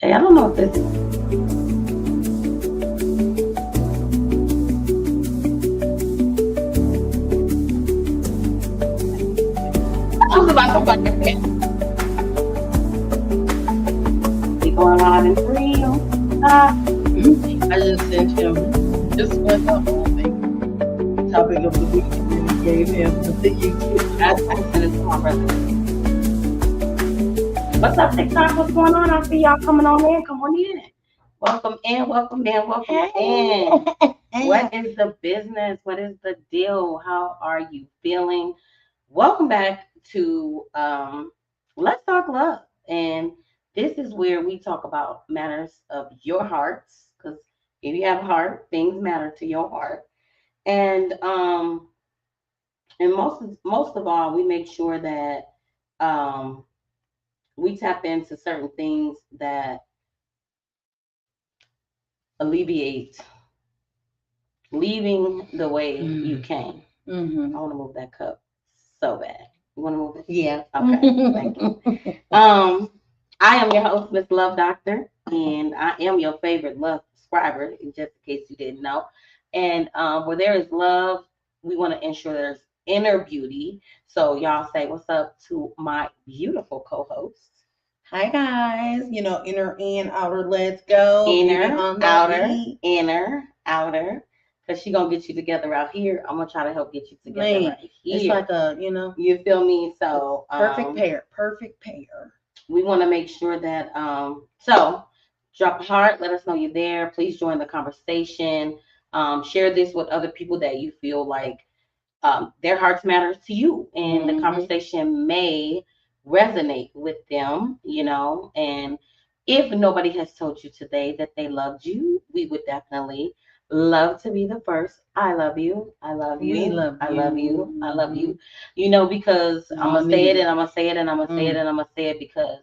Hey, I don't know if this is. I was about to fucking pick. We going live in three. I just sent him just went the whole thing. Topic of the week and then gave him the YouTube. I sent it to my brother. What's up, TikTok? What's going on? I see y'all coming on in. Come on in. Welcome in, welcome in, welcome in. What is the business? What is the deal? How are you feeling? Welcome back to Let's Talk Love. And this is where we talk about matters of your hearts. Because if you have a heart, things matter to your heart. And most of all, we make sure that we tap into certain things that alleviate leaving the way you came. Mm-hmm. I want to move that cup so bad. You want to move it? Yeah. Okay. Thank you. I am your host, Miss Love Doctor, and I am your favorite love subscriber, just in case you didn't know. And where there is love, we want to ensure there's inner beauty. So y'all say what's up to my beautiful co-host. Hi guys. Inner and outer. Let's go. Inner, On the outer, beat. inner, outer. Because she going to get you together out here. I'm going to try to help get you together Man, right here. It's like a, You feel me? So perfect pair. Perfect pair. We want to make sure that so drop a heart, let us know you're there. Please join the conversation. Share this with other people that you feel like their hearts matter to you, and the conversation may resonate with them, and if nobody has told you today that they loved you, we would definitely love to be the first. I love you. I love you. We love I you. love you. I love you. Because I'm gonna say it and I'm gonna say it and I'm gonna say it and I'm gonna say it because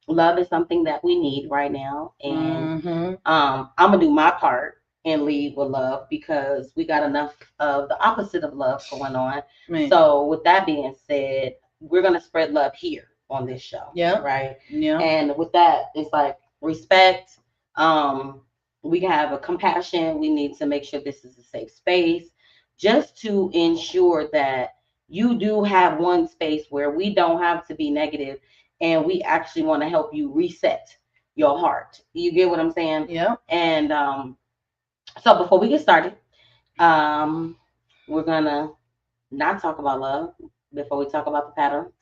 love is something that we need right now, and I'm gonna do my part and lead with love because we got enough of the opposite of love going on. Man. So with that being said, we're gonna spread love here on this show. Yeah. Right. Yeah. And with that, it's like respect. We have a compassion. We need to make sure this is a safe space, just to ensure that you do have one space where we don't have to be negative, and we actually want to help you reset your heart. You get what I'm saying? Yeah. And so before we get started, we're gonna not talk about love. Before we talk about the patterns,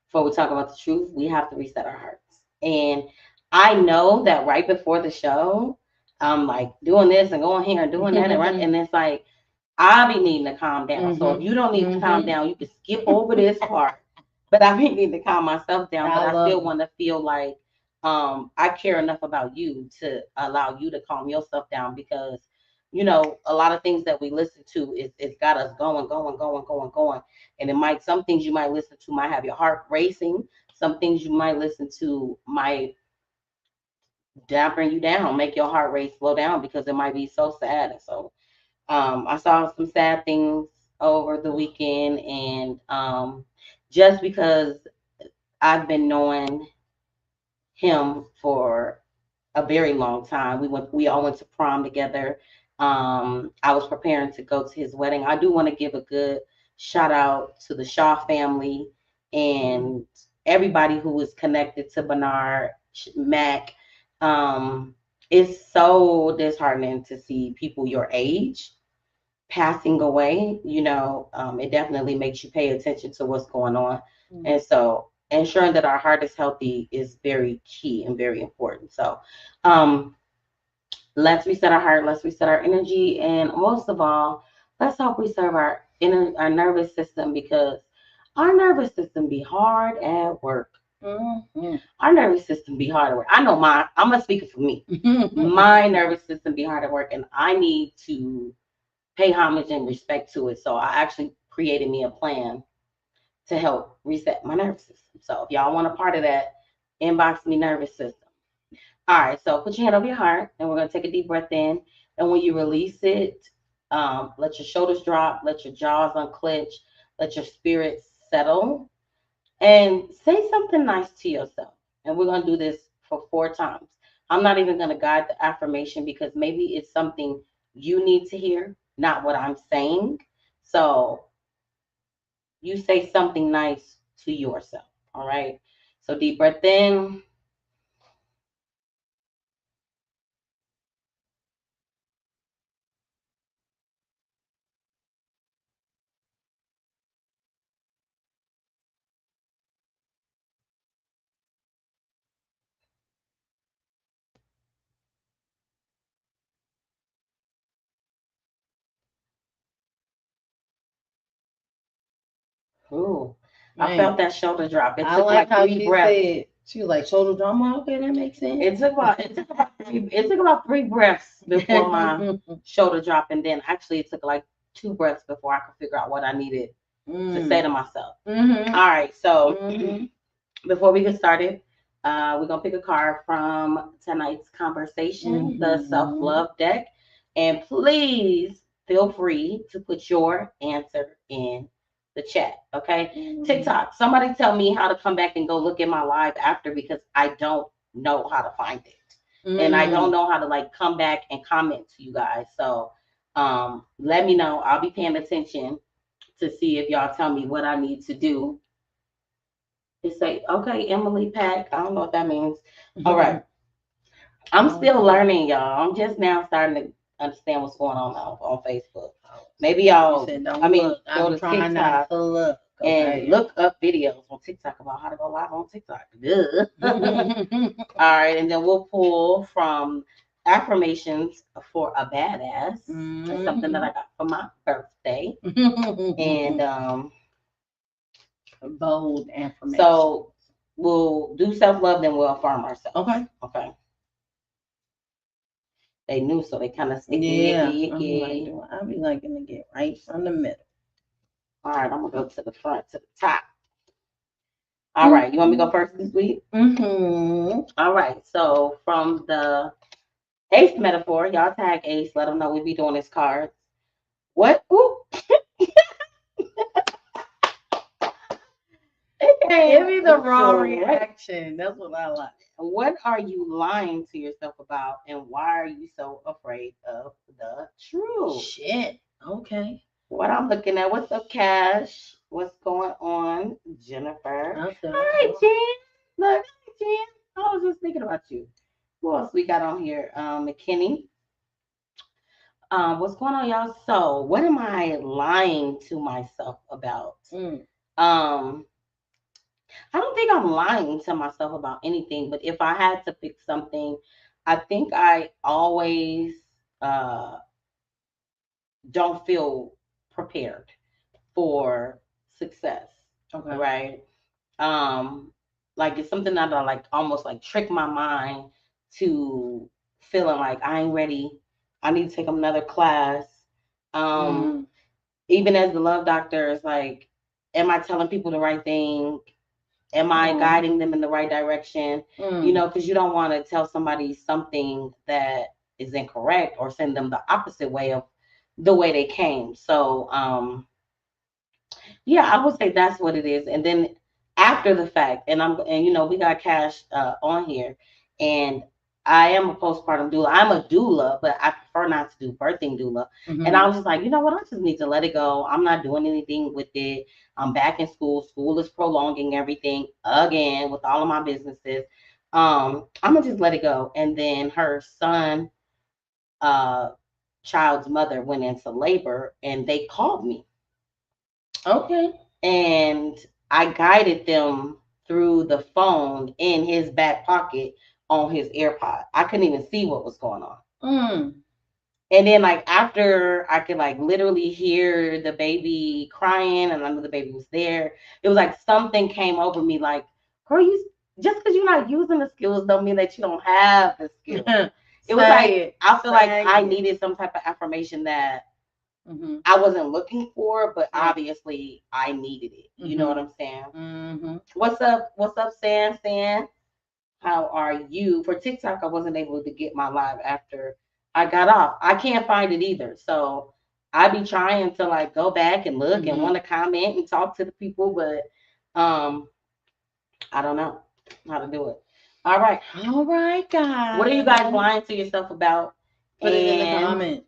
before we talk about the truth, we have to reset our hearts. And I know that right before the show, I'm like doing this and going here and doing that and it's like I be needing to calm down. So if you don't need to calm down, you can skip over this part. But I be needing to calm myself down. But I still want to feel like I care enough about you to allow you to calm yourself down because a lot of things that we listen to it's got us going. And some things you might listen to might have your heart racing. Some things you might listen to might dampen you down, make your heart rate slow down because it might be so sad. And so I saw some sad things over the weekend, and just because I've been knowing him for a very long time, we all went to prom together. I was preparing to go to his wedding. I do want to give a good shout out to the Shaw family and everybody who was connected to Bernard Mac. It's so disheartening to see people your age passing away. It definitely makes you pay attention to what's going on. And so ensuring that our heart is healthy is very key and very important. So let's reset our heart, let's reset our energy, and most of all, let's hope we serve our nervous system because our nervous system be hard at work. Our nervous system be hard at work. I know I'm gonna speak for me. My nervous system be hard at work, and I need to pay homage and respect to it. So I actually created me a plan to help reset my nervous system. So if y'all want a part of that, inbox me nervous system. All right, so put your hand over your heart, and we're gonna take a deep breath in. And when you release it, let your shoulders drop, let your jaws unclench, let your spirit settle, and say something nice to yourself. And we're gonna do this for 4 times. I'm not even going to guide the affirmation because maybe it's something you need to hear, not what I'm saying. So you say something nice to yourself. All right. So deep breath in. Ooh, I felt Man, that shoulder drop. It I took like like how three she breaths. said, she was like, shoulder drama. Okay, that makes sense. It took about 3 breaths before my shoulder dropped, and then actually it took like 2 breaths before I could figure out what I needed to say to myself. Mm-hmm. All right, so Mm-hmm. before we get started, we're gonna pick a card from tonight's conversation, the self Mm-hmm. love deck, and please feel free to put your answer in the chat. Okay, TikTok. Somebody tell me how to come back and go look at my live after because I don't know how to find it, and I don't know how to like come back and comment to you guys. So, let me know. I'll be paying attention to see if y'all tell me what I need to do. It say, okay, Emily Pack. I don't know what that means. All right. I'm still learning, y'all. I'm just now starting to understand what's going on Facebook. Maybe y'all, go I'm to trying not TikTok to look. and Okay. look up videos on TikTok about how to go live on TikTok. Duh. All right. And then we'll pull from affirmations for a badass. That's something that I got for my birthday. And bold affirmation. so we'll do self love, then we'll affirm ourselves. Okay. Okay. They knew, so they kind of sticky, Yeah. yicky. I'll be liking to get right from the middle. All right, I'm gonna go to the front, to the top. All right, you want me to go first this week? Mm-hmm. All right, so from the Ace metaphor, y'all tag Ace, let him know we be doing his cards. What? Ooh. Give me the raw reaction. That's what I like. What are you lying to yourself about, and why are you so afraid of the truth? Shit. Okay. What I'm looking at. What's up, Cash? What's going on, Jennifer? Okay. Hi, Jen. Look, hi, Jen. I was just thinking about you. Who else we got on here? McKinney. What's going on, y'all? So, what am I lying to myself about? Um, I don't think I'm lying to myself about anything, but if I had to pick something, I think I always uh don't feel prepared for success. Okay. Right. Um, like it's something that I like almost like trick my mind to feeling like I ain't ready. I need to take another class. Um, even as the love doctor, it's like, am I telling people the right thing? Am I guiding them in the right direction? You know, because you don't want to tell somebody something that is incorrect or send them the opposite way of the way they came. So, yeah, I would say that's what it is. And then after the fact, and we got Cash on here, and I am a postpartum doula. I'm a doula, but I prefer not to do birthing doula. And I was just like, you know what? I just need to let it go. I'm not doing anything with it. I'm back in school. School is prolonging everything again with all of my businesses. I'm gonna just let it go. And then her son, uh, child's mother, went into labor, and they called me. Okay. And I guided them through the phone in his back pocket on his AirPod. I couldn't even see what was going on. And then like after I could like literally hear the baby crying and I knew the baby was there, it was like something came over me like, girl, you just because you're not using the skills don't mean that you don't have the skills. It was like I feel like I needed some type of affirmation that I wasn't looking for, but obviously I needed it. You know what I'm saying? What's up? What's up, San? How are you? For TikTok, I wasn't able to get my live after I got off. I can't find it either. So I be trying to like go back and look and want to comment and talk to the people, but I don't know how to do it. All right. All right, guys. What are you guys lying to yourself about? Put it in the And comments.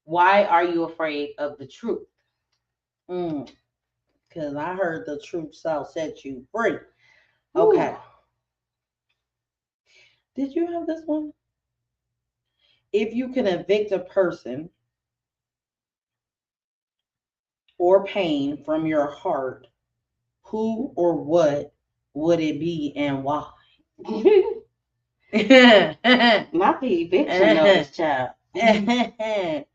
why are you afraid of the truth? Because I heard the truth shall set you free. Ooh. Okay. Did you have this one? If you can evict a person or pain from your heart, who or what would it be and why? Not the eviction notice, child. If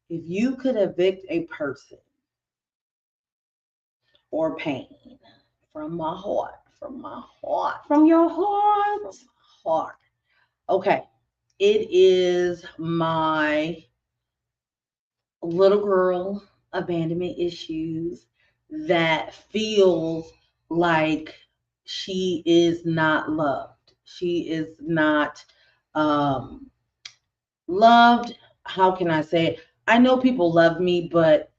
you could evict a person or pain from my heart, from my heart, From your heart. from my heart. Okay. It is my little girl abandonment issues that feels like she is not loved. She is not um, loved. How can I say it? I know people love me, but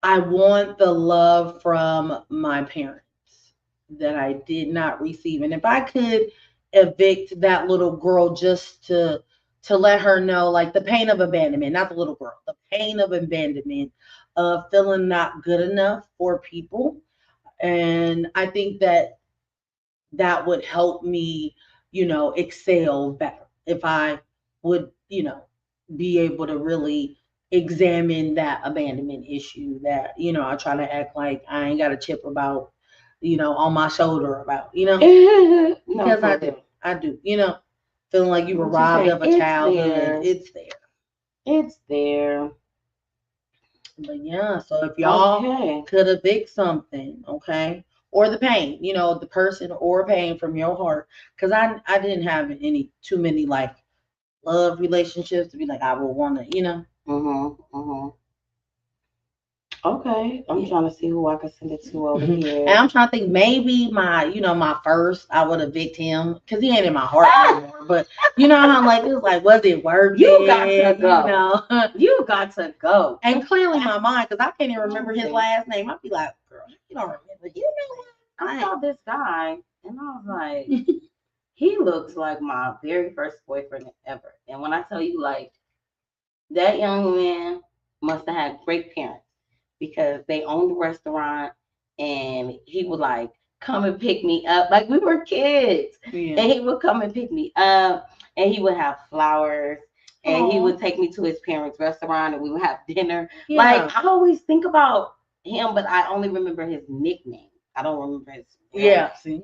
I want the love from my parents that I did not receive. And if I could evict that little girl just to let her know, like, the pain of abandonment, not the little girl, the pain of abandonment, of feeling not good enough for people. And I think that that would help me, excel better if I would, be able to really examine that abandonment issue that, I try to act like I ain't got a chip about, on my shoulder about, No, because for I real. do. I do, feeling like you were What you robbed say? of a It's childhood. there. It's there. It's there. But yeah, so if y'all Okay. could evict something, okay, or the pain, the person or pain from your heart, because I didn't have any too many like love relationships to be like I would want to. Okay. I'm Yeah. trying to see who I can send it to over And here. I'm trying to think maybe my first I would evict him because he ain't in my heart anymore. But you know how like it was like, was it worth You it? got to go. You got to go. And clearly my mind, because I can't even remember his last name. I'd be like, girl, you don't remember. You know what? I saw this guy and I was like, he looks like my very first boyfriend ever. And when I tell you, like, that young man must have had great parents because they owned the restaurant and he would like come and pick me up. Like we were kids. Yeah. And he would come and pick me up and he would have flowers and he would take me to his parents' restaurant and we would have dinner. Yeah. Like I always think about him, but I only remember his nickname. I don't remember his real name. See.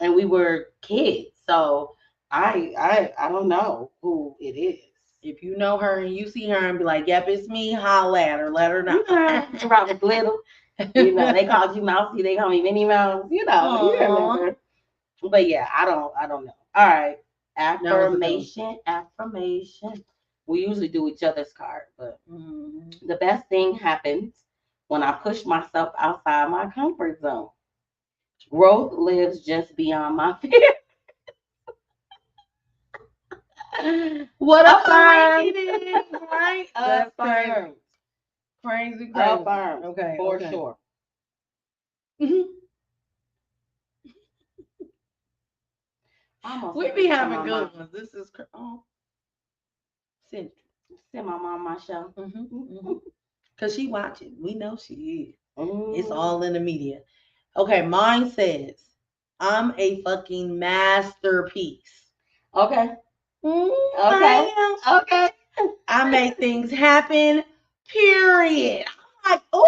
And we were kids. So I don't know who it is. If you know her and you see her and be like, yep, it's me, holla at her, let her know. You know, Robert Little. You know, they called you Mousy, they call me Minnie Mouse. You know, you remember. But yeah, I don't know. All right. Affirmation. We usually do each other's card, but the best thing happens when I push myself outside my comfort zone. Growth lives just beyond my fear. What a Affirm. right? That's Affirm. crazy. Affirm. Okay. For sure. We be having good ones. This is send my mom my show. Cause she watching. We know she is. It's all in the media. Okay, mine says, I'm a fucking masterpiece. Okay. Okay. Okay. I make things happen. Period. I'm like, oh,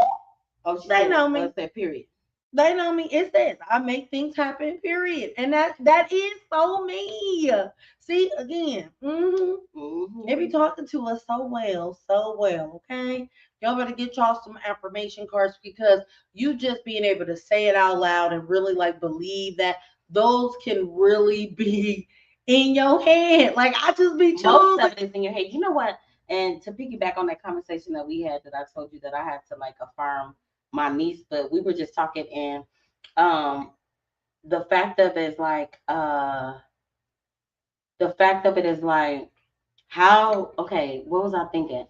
they know me. What's that period? They know me. It says I make things happen. Period. And that is so me. See again. They be talking to us so well. Okay, y'all better get y'all some affirmation cards because you just being able to say it out loud and really like believe that those can really be in your head. Like I just be choosing. Most of it is in your head. You know what? And to piggyback on that conversation that we had, that I told you that I had to like affirm my niece, but we were just talking, and the fact of it is like how, okay, what was I thinking?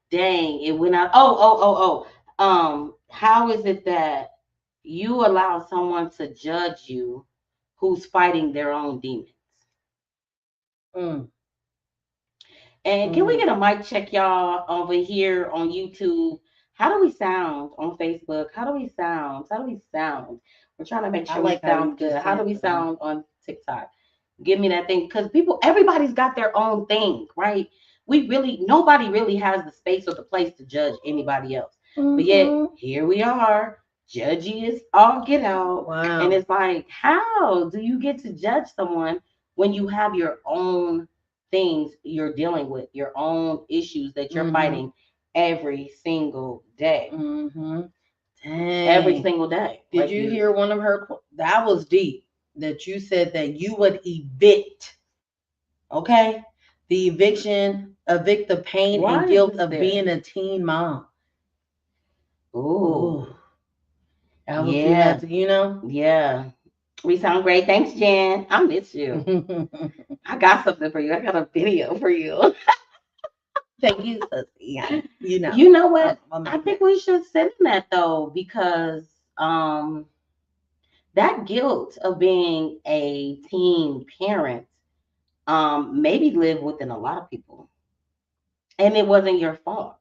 Dang, it went out. How is it that you allow someone to judge you who's fighting their own demons. Mm. And can we get a mic check, y'all, over here on YouTube? How do we sound on Facebook? How do we sound? How do we sound? We're trying to make I sure we like how sound you good. just How do said we that. sound on TikTok? Give me that thing because people, everybody's got their own thing, right? Nobody really has the space or the place to judge anybody else. But yet, Mm-hmm. here we are, judgy as all get out. And Wow. it's like, how do you get to judge someone when you have your own things you're dealing with, your own issues that you're Mm-hmm. fighting every single day? Mm-hmm. Every Dang. single day. Did you hear one of her? That was deep. That you said that you would evict. Okay. The evict the pain and Why is guilt this of there? being a teen mom. Ooh, Ooh, that what you had yeah, to, you know? yeah. We sound great. Thanks, Jen. I miss you. I got something for you. I got a video for you. Thank you, Susie. Yeah, you know, You know what? a I magnet. think we should send that though, because um that guilt of being a teen parent maybe live within a lot of people. And it wasn't your fault.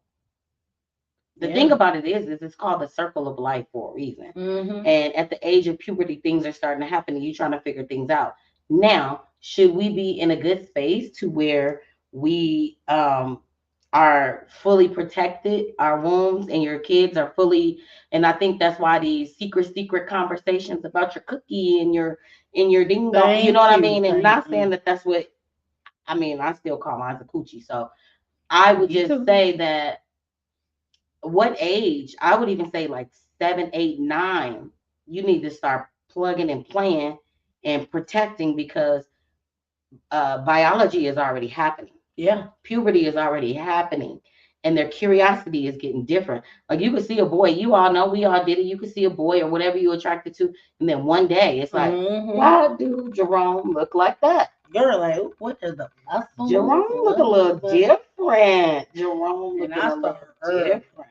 The thing Yeah. about it is it's called the circle of life for a reason. Mm-hmm. And at the age of puberty, things are starting to happen, and you're trying to figure things out. Now, should we be in a good space to where we are fully protected, our wombs and your kids are fully, and I think that's why these secret conversations about your cookie and your ding dong, you know Thank what I you. mean? And Thank not you. saying that that's what I mean. I still call mine a coochie. So I would Me just too. say that what age? I would even say like 7, 8, 9. You need to start plugging and playing and protecting because biology is already happening. Yeah. Puberty is already happening, and their curiosity is getting different. Like you could see a boy, you all know we all did it. You could see a boy or whatever you're attracted to, and then one day it's like, Mm-hmm. why do Jerome look like that? You're like, what are the muscles? Jerome look a What is little that? different. Jerome And looking I a little started early. different.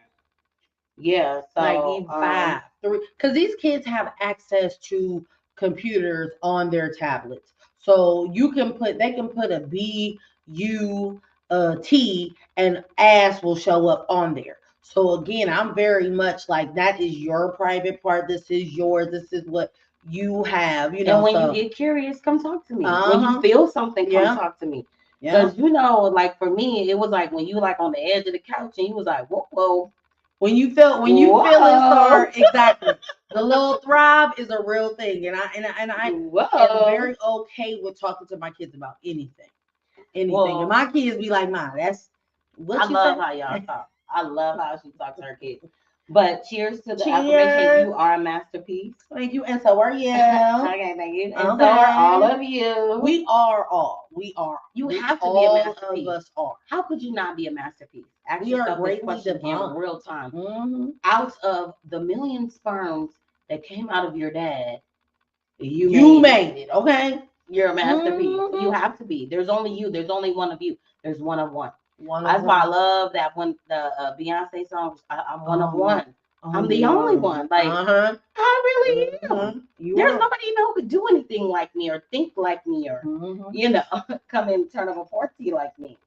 Yeah. Like So even 5, 3, because these kids have access to computers on their tablets. So they can put a B-U-T and ass will show up on there. So again, I'm very much like that is your private part. This is yours. This is what you have, and when you so get curious, come talk to me. When you uh-huh. feel something, come Yeah. talk to me. Yeah. Cause like for me, it was like when you like on the edge of the couch and you was like, whoa, whoa, When you feel it whoa, start exactly, the little thrive is a real thing, and I am whoa. very okay with talking to my kids about anything. And Well, my kids be like, "Ma, that's I what you love say." how y'all talk. I love how she talks to her kids. But cheers to the affirmation. Cheers. You are a masterpiece. Thank you, and so are you. Okay, thank you. And so are all Okay. of you. We are all. We are. You We have to be a all of masterpiece. us are. How could you not be a masterpiece? Ask We are yourself this greatly question in divine. real time. Mm-hmm. Out of the million sperms that came out of your dad, you You made it. made it, okay? You're a masterpiece. You Mm-hmm. have to be. There's only you. There's only one of you. There's one of one. One of That's why I one. love that one. The Beyonce song. I'm one of Oh, one. I'm the only only one. one. Like Uh-huh. I really am. Mm-hmm. You There's are. nobody even who could do anything like me or think like me or Mm-hmm. come and turn up a party like me.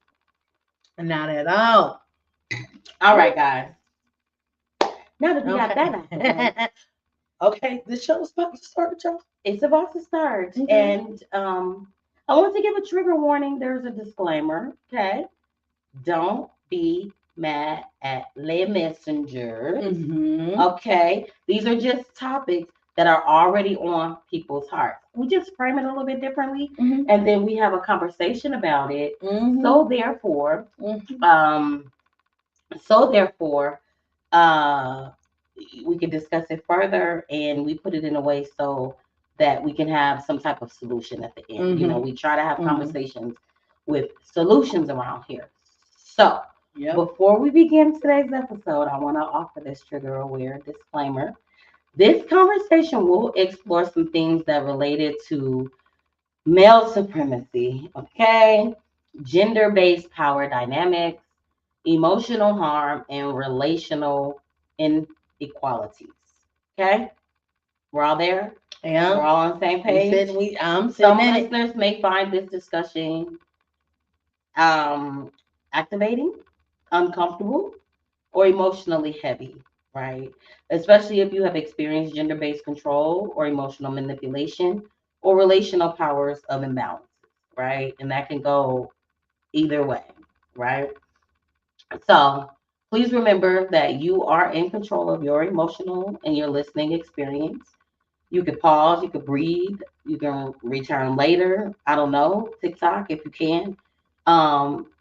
Not at all. All right, guys. Now that we got that out the way, Okay. Okay. The show's about to start, y'all. it's about to start. Okay. And I want to give a trigger warning. There's a disclaimer. Okay. Don't be mad at Les Messengers. Mm-hmm. Okay. These are just topics that are already on people's hearts. We just frame it a little bit differently. Mm-hmm. And then we have a conversation about it. Mm-hmm. So therefore, Mm-hmm. um, so therefore, uh, we can discuss it further and we put it in a way so that we can have some type of solution at the end. Mm-hmm. We try to have Mm-hmm. conversations with solutions around here. So, Yep. before we begin today's episode, I want to offer this trigger aware disclaimer. This conversation will explore some things that related to male supremacy, okay? Gender based power dynamics, emotional harm, and relational inequalities, okay? We're all there. We're Yeah. all on the same We page. sitting, I'm Some sitting in it. listeners may find this discussion um, activating, uncomfortable, or emotionally heavy, right? Especially if you have experienced gender based control or emotional manipulation or relational powers of imbalance, right? And that can go either way, right? So please remember that you are in control of your emotional and your listening experience. You could pause, you could breathe, you can return later. I don't know, TikTok if you can.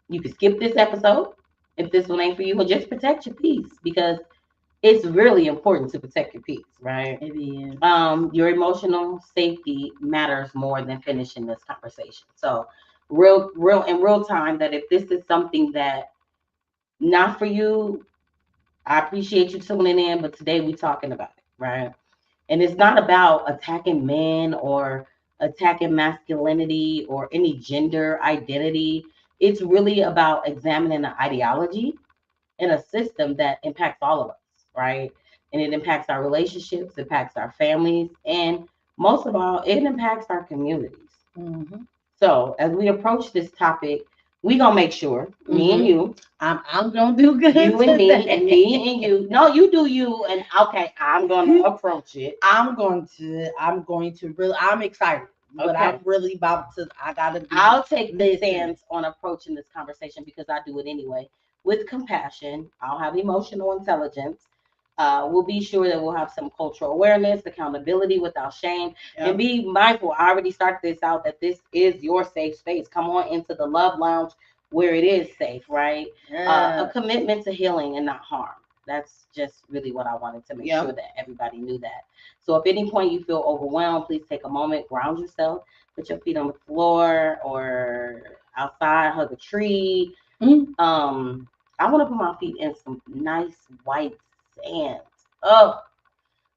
You could skip this episode if this one ain't for you, or just protect your peace because it's really important to protect your peace, right? It is. Your emotional safety matters more than finishing this conversation. So real in real time that if this is something that not for you, I appreciate you tuning in, but today we talking about it, right? And it's not about attacking men or attacking masculinity or any gender identity. It's really about examining an ideology and a system that impacts all of us, right? And it impacts our relationships, impacts our families, and most of all, it impacts our communities. Mm-hmm. So as we approach this topic, we gonna make sure me and you, I'm gonna do good. you and me, today. and me and you. No, you do you, and okay, I'm gonna approach it. I'm going to really. I'm excited, but Okay. I'm really about to. I gotta be. I'll take the Listen. stance on approaching this conversation because I do it anyway with compassion. I'll have emotional intelligence. We'll be sure that we'll have some cultural awareness, accountability without shame, and be mindful. I already started this out that this is your safe space. Come on into the love lounge where it is safe, right? A commitment to healing and not harm. That's just really what I wanted to make sure that everybody knew that. So if at any point you feel overwhelmed, please take a moment, ground yourself, put your feet on the floor or outside, hug a tree. I want to put my feet in some nice white sand. Oh,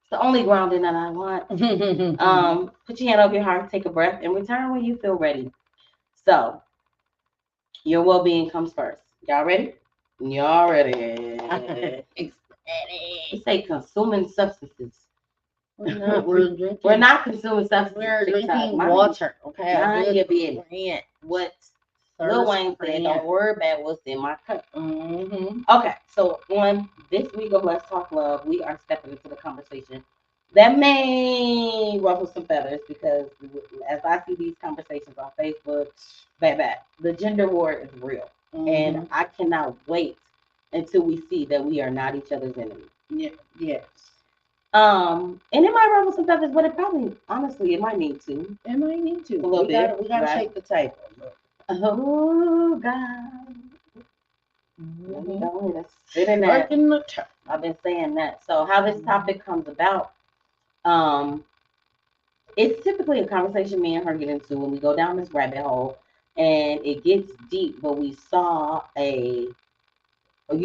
it's the only grounding that I want. Put your hand over your heart, take a breath, and return when you feel ready. So, your well being comes first. Y'all ready? Y'all ready? It's say consuming substances. We're drinking. We're not consuming substances. We're TikTok. drinking Mind- water. Okay. mind your business. Friend. What Thirst Lil Wayne said, friend. don't worry about what's in my cup. Mm-hmm. Okay, so on this week of Let's Talk Love, we are stepping into the conversation that may ruffle some feathers because as I see these conversations on Facebook, baby, the gender war is real. And I cannot wait until we see that we are not each other's enemy. Yeah. Yes. And it might ruffle some feathers, but it probably, honestly, it might need to. It might need to. A little bit. We gotta right? shake the table. Oh, God. Sit in that. I've been saying that. So how this topic comes about, it's typically a conversation me and her get into when we go down this rabbit hole, and it gets deep. But we saw you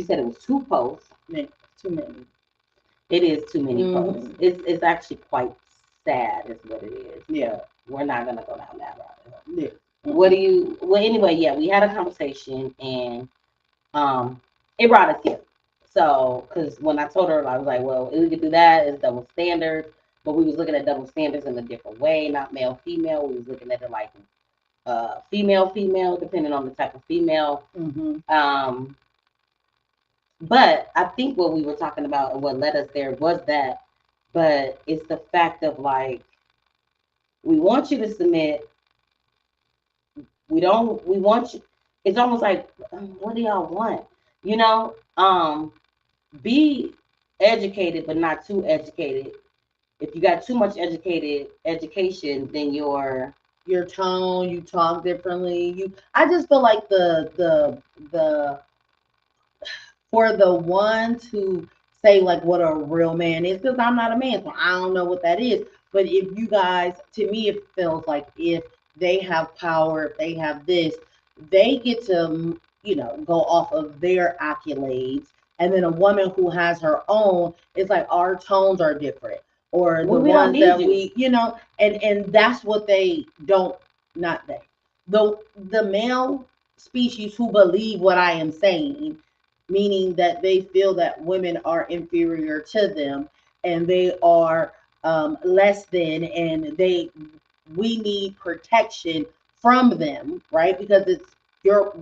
said it was 2 posts. Too many. It is too many posts. It's actually quite sad, is what it is. Yeah, we're not gonna go down that rabbit hole. Yeah. What do you? Well, anyway, yeah, we had a conversation and it brought us here. So, because when I told her, I was like, well, we could do that. It's double standards, but we was looking at double standards in a different way, not male female. We was looking at it like female female, depending on the type of female. But I think what we were talking about and what led us there was that, but it's the fact of like, we want you to submit. We want you. It's almost like, what do y'all want? You know, be educated, but not too educated. If you got too much education, then your tone, you talk differently. I just feel like the for the ones who say like what a real man is, because I'm not a man, so I don't know what that is. But if you guys, to me, it feels like if they have power, if they have this, they get to, go off of their accolades. And then a woman who has her own, it's like our tones are different. Or the ones that and that's what they don't, not they. The male species who believe what I am saying, meaning that they feel that women are inferior to them and they are less than, and we need protection from them, right? Because you're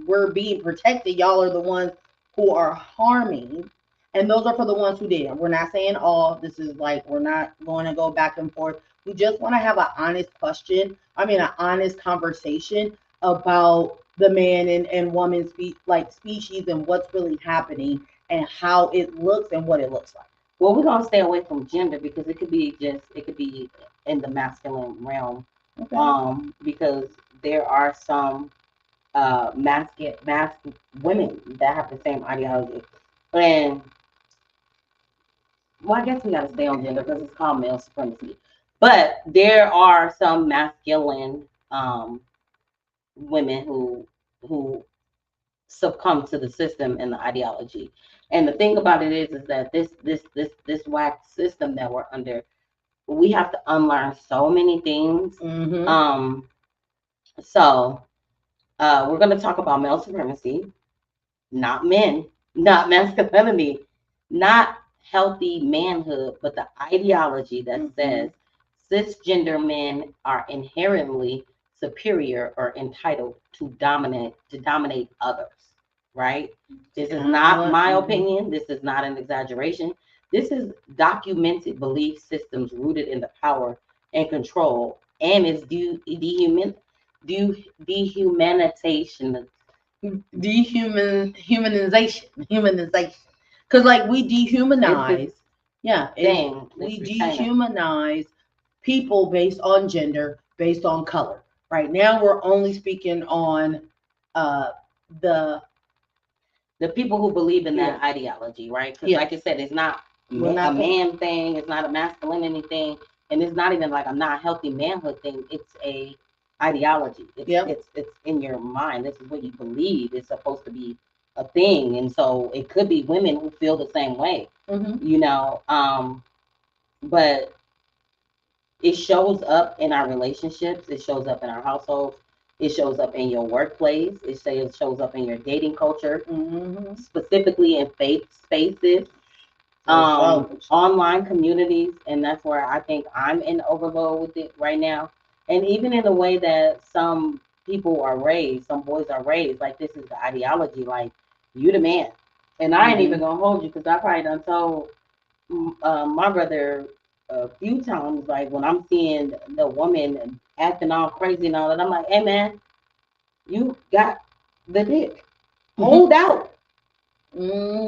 we're being protected. Y'all are the ones who are harming, and those are for the ones who did. We're not saying all. This is like we're not going to go back and forth. We just want to have an honest question. I mean, an honest conversation about the man and woman species and what's really happening and how it looks and what it looks like. Well, we're gonna stay away from gender because it could be in the masculine realm. Okay. Because there are some masculine women that have the same ideology. And well, I guess we gotta stay on gender because it's called male supremacy. But there are some masculine women who succumb to the system and the ideology. And the thing about it is that this whack system that we're under, we have to unlearn so many things. Mm-hmm. So we're going to talk about male supremacy, not men, not masculinity, not healthy manhood, but the ideology that says cisgender men are inherently superior or entitled to dominate others. Right? This is not my opinion. This is not an exaggeration. This is documented belief systems rooted in the power and control, and is dehumanization, humanization, because like we dehumanize, we dehumanize people based on gender, based on color. Right now we're only speaking on the people who believe in that ideology, right? Because like I said, it's not a man thing, it's not a masculinity thing, and it's not even like a not healthy manhood thing. It's a ideology. It's in your mind. This is what you believe. It's supposed to be a thing, and so it could be women who feel the same way. You know, but it shows up in our relationships. It shows up in our households. It shows up in your workplace. It shows up in your dating culture, specifically in faith spaces, online communities, and that's where I think I'm in overload with it right now. And even in the way that some people are raised, some boys are raised, like this is the ideology, like you the man. And I ain't even gonna hold you because I probably done told my brother a few times, like when I'm seeing the woman acting all crazy and all that, I'm like, hey man, you got the dick. Hold out.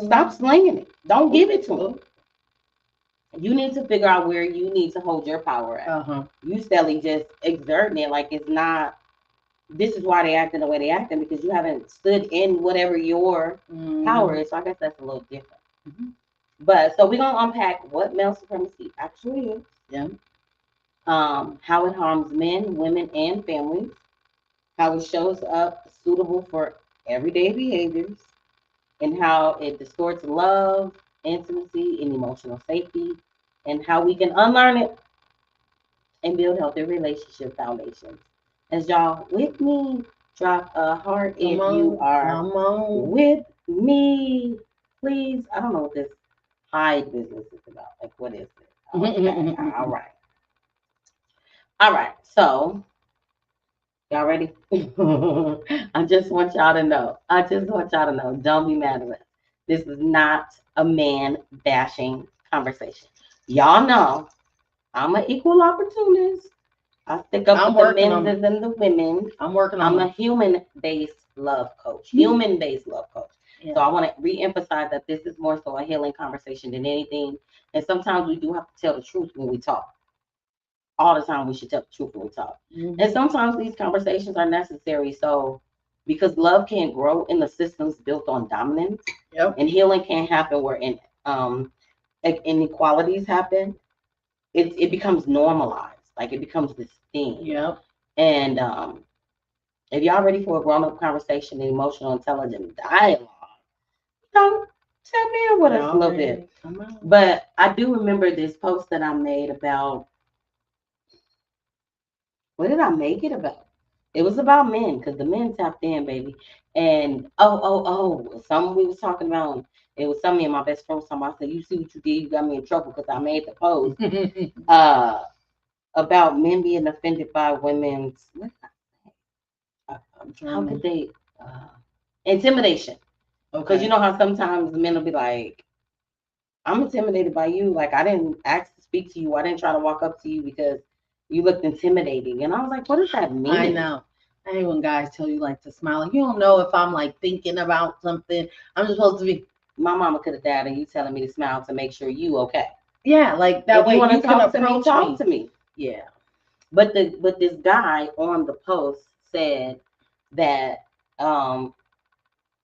Stop slinging it. Don't give it to him. You need to figure out where you need to hold your power at. You steadily just exerting it like it's not. This is why they acting the way they acting because you haven't stood in whatever your power is. So I guess that's a little different. But so we're gonna unpack what male supremacy actually is. How it harms men, women, and families. How it shows up suitable for everyday behaviors, and how it distorts love, intimacy, and emotional safety, and how we can unlearn it and build healthy relationship foundations. As y'all with me, drop a heart if you are with me. Please, I don't know what this hide business is about. Like, what is it? Okay. All right. All right. So, y'all ready? I just want y'all to know. Don't be mad at us. This is not a man bashing conversation. Y'all know I'm an equal opportunist. I stick up with the men's and the women. I'm a human-based love coach. Human-based love coach. So I want to re-emphasize that this is more so a healing conversation than anything. And sometimes we do have to tell the truth when we talk. All the time we should tell the truth when we talk. And sometimes these conversations are necessary. So because love can't grow in the systems built on dominance, and healing can't happen where inequalities happen, it becomes normalized. Like it becomes this thing. And if y'all ready for a grown-up conversation and emotional intelligent dialogue, tap in with us a little bit. But I do remember this post that I made about, what did I make it about? It was about men because the men tapped in, baby. And something we was talking about. It was something me and my best friend was talking about. I said, "You see what you did? You got me in trouble because I made the post uh about men being offended by women's I'm how trying could to. they uh intimidation." Because you Okay. know how sometimes the men will be like, "I'm intimidated by you. Like I didn't ask to speak to you. I didn't try to walk up to you because you looked intimidating." And I was like, "What does that I mean?" know. I hate when guys tell you like to smile. Like, you don't know if I'm like thinking about something. I'm just supposed to be, My mama could have died, and you telling me to smile to make sure you okay. yeah, like that If you way want you to can talk to me, approach talk me. to me. Yeah. But this guy on the post said that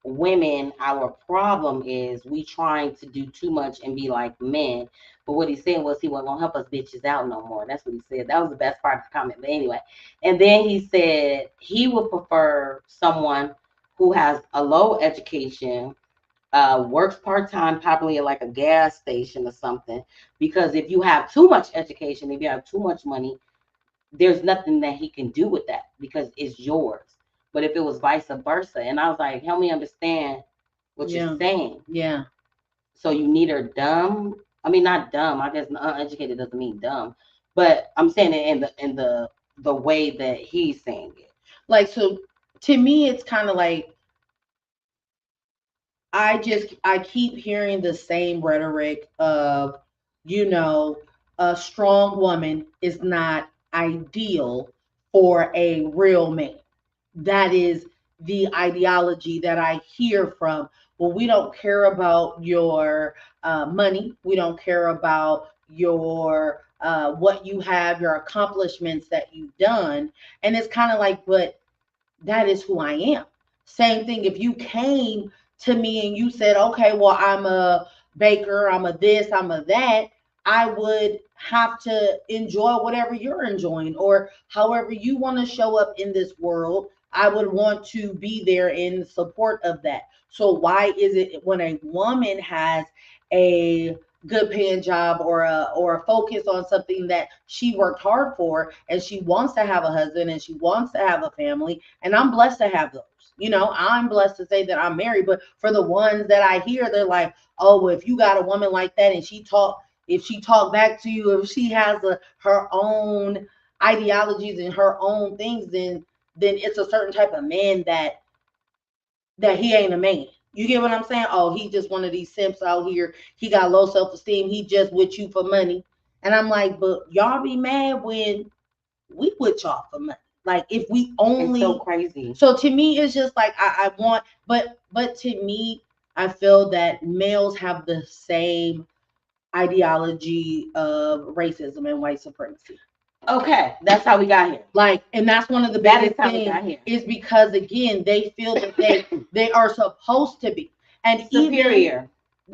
women, our problem is we trying to do too much and be like men. But what he said was he wasn't gonna help us bitches out no more. That's what he said. That was the best part of the comment. But anyway, and then he said he would prefer someone who has a low education, works part time, probably at like a gas station or something. Because if you have too much education, if you have too much money, there's nothing that he can do with that because it's yours. But if it was vice versa, and I was like, help me understand what you're Yeah. saying. Yeah. So you need her dumb. I mean, not dumb. I guess uneducated doesn't mean dumb, but I'm saying it in the way that he's saying it. Like, so to me, it's kind of like I keep hearing the same rhetoric of, you know, a strong woman is not ideal for a real man. That is the ideology that I hear from. Well, we don't care about your money. We don't care about your what you have, your accomplishments that you've done. And it's kind of like, but that is who I am. Same thing if you came to me and you said, okay, well, I'm a baker, I'm a this, I'm a that, I would have to enjoy whatever you're enjoying or however you want to show up in this world. I would want to be there in support of that. So why is it when a woman has a good paying job or a focus on something that she worked hard for and she wants to have a husband and she wants to have a family, and I'm blessed to have those. You know, I'm blessed to say that I'm married, but for the ones that I hear, they're like, oh, well, if you got a woman like that and if she talk back to you, if she has her own ideologies and her own things, then it's a certain type of man that he ain't a man. You get what I'm saying? Oh, he just one of these simps out here. He got low self esteem. He just with you for money. And I'm like, but y'all be mad when we with y'all for money. Like if we It's so only. crazy. So to me, it's just like I want, but to me, I feel that males have the same ideology of racism and white supremacy. Okay, that's how we got here. Like, and that's one of the That is biggest how we things got here. is because again, they feel that they are supposed to be. And even Superior.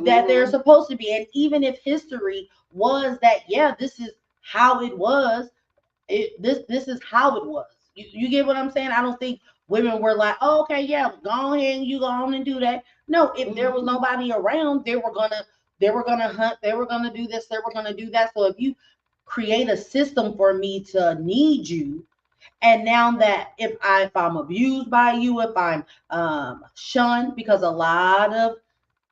that they're Mm-hmm. supposed to be. And even if history was that, yeah, this is how it was, this is how it was. You get what I'm saying? I don't think women were like, oh, okay, yeah, go ahead and you go on and do that. No, if there was Mm-hmm. nobody around, they were gonna hunt, they were gonna do this, they were gonna do that. So if you create a system for me to need you, and now that if I'm abused by you, if I'm shunned, because a lot of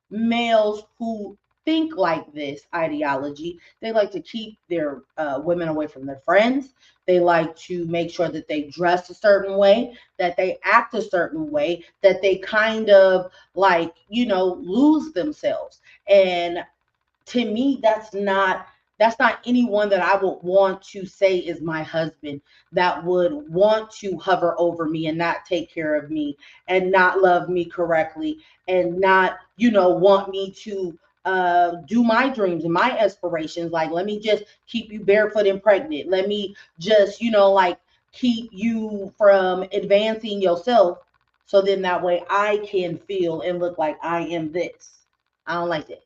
males who think like this ideology, they like to keep their women away from their friends. They like to make sure that they dress a certain way, that they act a certain way, that they kind of like, lose themselves. And to me, that's not anyone that I would want to say is my husband, that would want to hover over me and not take care of me and not love me correctly and not, want me to do my dreams and my aspirations. Like, let me just keep you barefoot and pregnant. Let me just, like, keep you from advancing yourself. So then that way I can feel and look like I am this. I don't like that.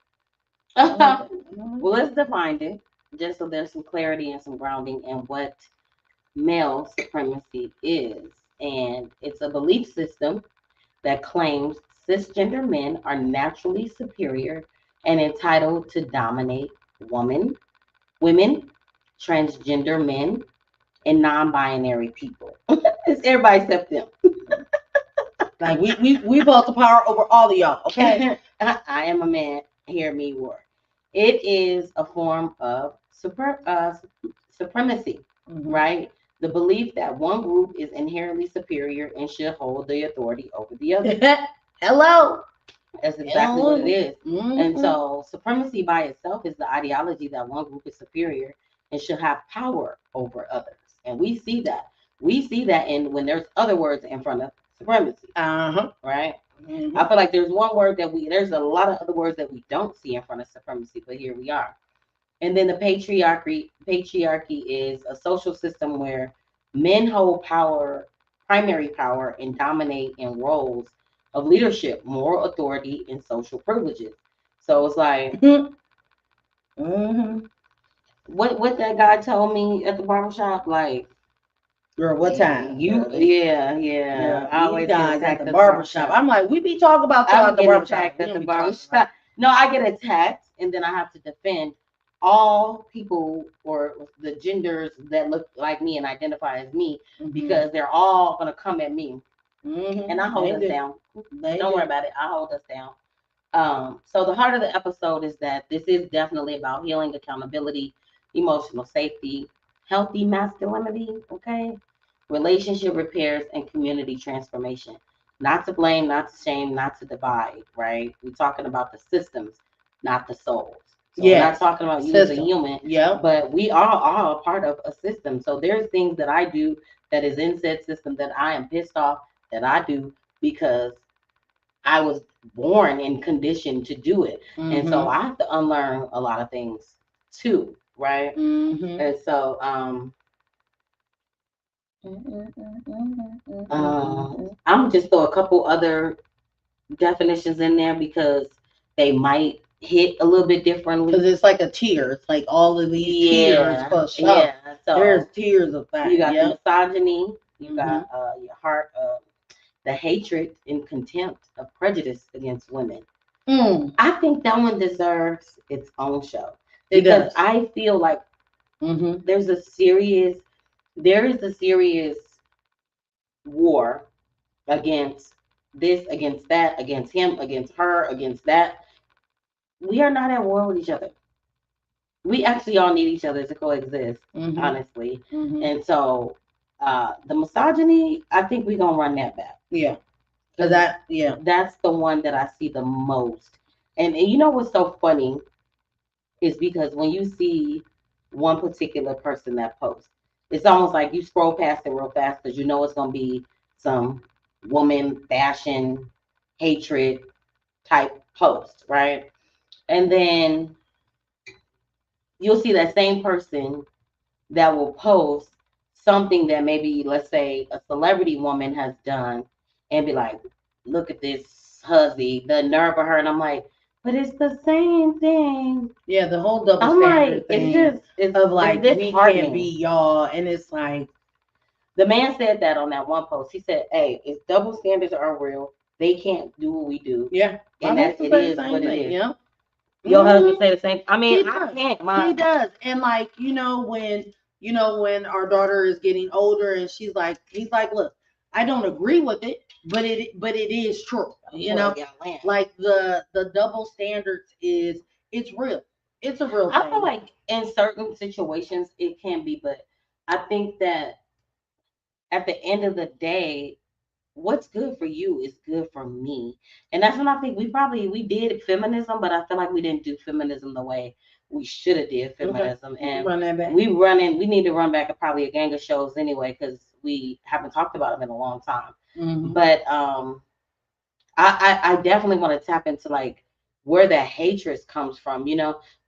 I don't like that. I don't like Well, that. let's define it just so there's some clarity and some grounding in what male supremacy is. And it's a belief system that claims cisgender men are naturally superior and entitled to dominate women, transgender men, and non-binary people. It's everybody except them. Like we both the power over all of y'all. Okay. I am a man. Hear me roar. It is a form of supremacy, right? The belief that one group is inherently superior and should hold the authority over the other. Hello. That's exactly what it is. Mm-hmm. And so, supremacy by itself is the ideology that one group is superior and should have power over others. And we see that. We see that in when there's other words in front of supremacy. Right? Mm-hmm. I feel like there's one word that there's a lot of other words that we don't see in front of supremacy, but here we are. And then the patriarchy is a social system where men hold power, primary power, and dominate in roles of leadership, moral authority, and social privileges. So it's like Mm-hmm. what that guy told me at the barbershop, like, girl, what time? Yeah. I These always guys get at attacked the at the barbershop. barbershop. I'm like, we be talking about y'all I'm at the getting barbershop. attacked at the barbershop. No, I get attacked, and then I have to defend all people or the genders that look like me and identify as me because they're all gonna come at me, and I hold us down. Don't worry about it. I hold us down. So the heart of the episode is that this is definitely about healing, accountability, emotional safety, healthy masculinity, okay? Relationship repairs and community transformation. Not to blame, not to shame, not to divide, right? We're talking about the systems, not the souls. So we're not talking about you as a human, but we are all a part of a system. So there's things that I do that is in said system that I am pissed off that I do because I was born and conditioned to do it. And so I have to unlearn a lot of things too, right? And so I'm just throw a couple other definitions in there because they might hit a little bit differently. Because it's like a tier. It's like all of these tiers for sure. Yeah. So there's tiers of that. You got the misogyny, you got your heart of the hatred and contempt of prejudice against women. I think that one deserves its own show because I feel like there is a serious war against this, against that, against him, against her, against that. We are not at war with each other. We actually all need each other to coexist, honestly. And so the misogyny, I think we're gonna run that back. Yeah. That's the one that I see the most. And you know what's so funny is because when you see one particular person that posts, it's almost like you scroll past it real fast because you know it's gonna be some woman fashion hatred type post, right? And then you'll see that same person that will post something that maybe, let's say, a celebrity woman has done and be like, look at this huzzy, the nerve of her. And I'm like, but it's the same thing. Yeah, the whole double standard thing it's of like, we can't be y'all. And it's like, the man said that on that one post. He said, hey, if double standards are real, they can't do what we do. Yeah. And that it is what it is. Yeah. Your husband say the same. I mean, I can't. He does. And like, when our daughter is getting older and he's like, look, I don't agree with it, but it is true. Like the double standards it's real. It's a real thing. I feel like in certain situations it can be, but I think that at the end of the day, what's good for you is good for me. And that's when I think we did feminism, but I feel like we didn't do feminism the way we should have did feminism. Okay. And we need to run back probably a gang of shows anyway, because we haven't talked about them in a long time. But I definitely want to tap into like where that hatred comes from,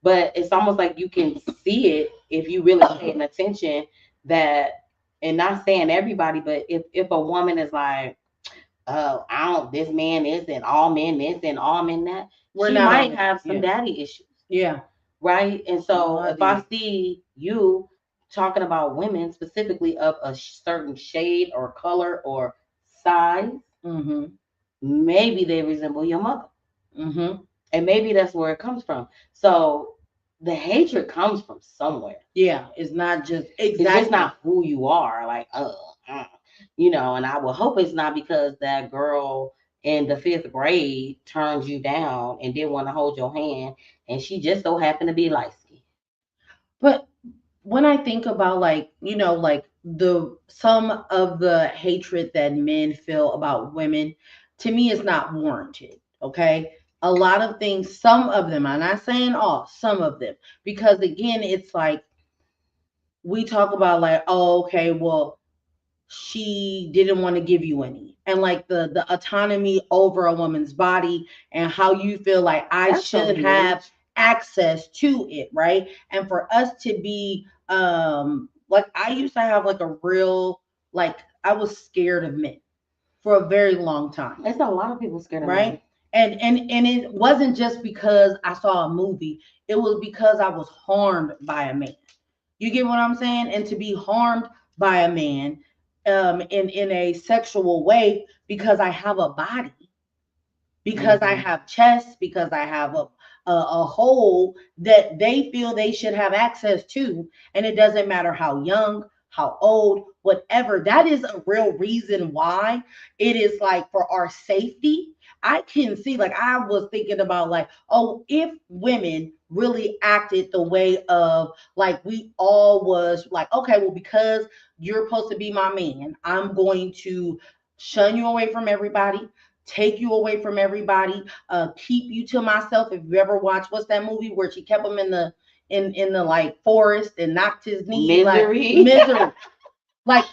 but it's almost like you can see it if you really paying attention. That, and not saying everybody, but if a woman is like, this man is and all men this and all men that, she might have some daddy issues. Yeah. Right. And so if I see you talking about women specifically of a certain shade or color or size, maybe they resemble your mother. And maybe that's where it comes from. So the hatred comes from somewhere. Yeah, it's not just It's just exactly. not who you are. Like, and I will hope it's not because that girl in the fifth grade turned you down and didn't want to hold your hand, and she just so happened to be light skinned. But when I think about like, like the some of the hatred that men feel about women, to me is not warranted. Okay. A lot of things, some of them, I'm not saying all, some of them, because again, it's like we talk about like, oh, okay, well, she didn't want to give you any. And like the autonomy over a woman's body and how you feel like I That's so should have huge. access to it, right? And for us to be like I used to have like a real like I was scared of men for a very long time, It's a lot of people scared of men. right? And it wasn't just because I saw a movie. It was because I was harmed by a man. You get what I'm saying? And to be harmed by a man in a sexual way because I have a body, because I Hmm. have chest, because I have a hole that they feel they should have access to. And it doesn't matter how young, how old, whatever. That is a real reason why it is like for our safety. I can see, like, I was thinking about, like, oh, if women really acted the way of, like, we all was like, okay, well, because you're supposed to be my man, I'm going to shun you away from everybody, take you away from everybody, keep you to myself. If you ever watch, what's that movie where she kept him in the in the like forest and knocked his knee like Misery. misery. Like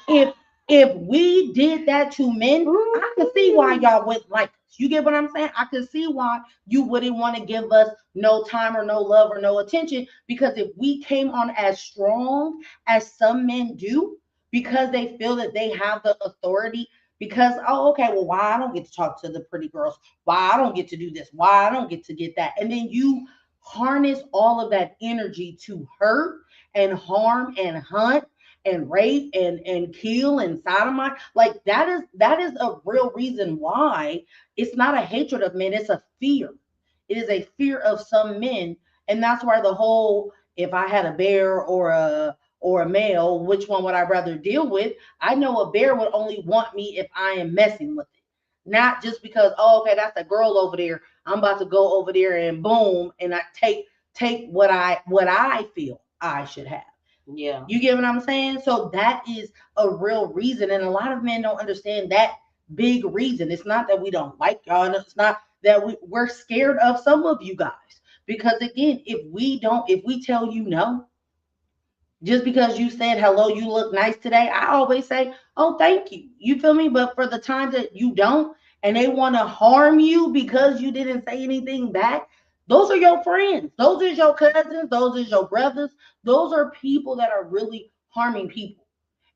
if we did that to men, I could see why Ooh. y'all wouldn't like us. You get what I'm saying? I could see why you wouldn't want to give us no time or no love or no attention, because if we came on as strong as some men do, because they feel that they have the authority, because oh okay, well, why I don't get to talk to the pretty girls, why I don't get to do this, why I don't get to get that, and then you harness all of that energy to hurt and harm and hunt and rape and kill and sodomize. Like that is a real reason why it's not a hatred of men, it's a fear. It is a fear of some men. And that's why the whole, if I had a bear or a male, which one would I rather deal with? I know a bear would only want me if I am messing with it. Not just because, oh, okay, that's a girl over there. I'm about to go over there and boom, and I take what I feel I should have. Yeah. You get what I'm saying? So that is a real reason. And a lot of men don't understand that big reason. It's not that we don't like y'all. And it's not that we're scared of some of you guys. Because again, if we tell you no, just because you said hello, you look nice today, I always say, oh, thank you. You feel me? But for the times that you don't, and they want to harm you because you didn't say anything back, those are your friends. Those are your cousins. Those are your brothers. Those are people that are really harming people.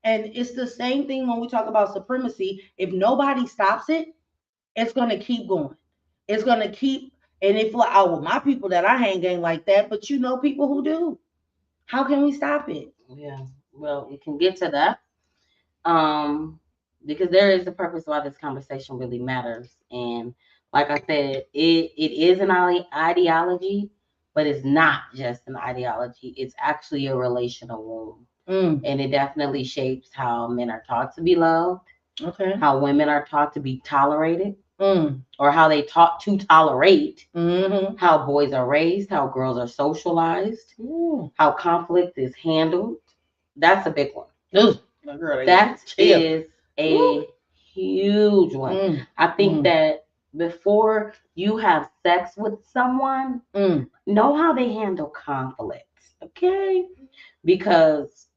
And it's the same thing when we talk about supremacy. If nobody stops it, it's going to keep going. It's going to keep, and if like, oh, well, my people that I hang ain't like that, but you know people who do. How can we stop it? Yeah. Well, we can get to that. Um, because there is a purpose why this conversation really matters. And like I said, it is an ideology, but it's not just an ideology. It's actually a relational wound. Mm, And it definitely shapes how men are taught to be loved, okay. how women are taught to be tolerated, Mm, or how they taught to tolerate, mm-hmm. how boys are raised, how girls are socialized, Ooh. how conflict is handled. That's a big one. Ugh, my girl, I got That chill. is Woo. a huge one. Mm, I think mm, that before you have sex with someone, mm. know how they handle conflict. Okay? Because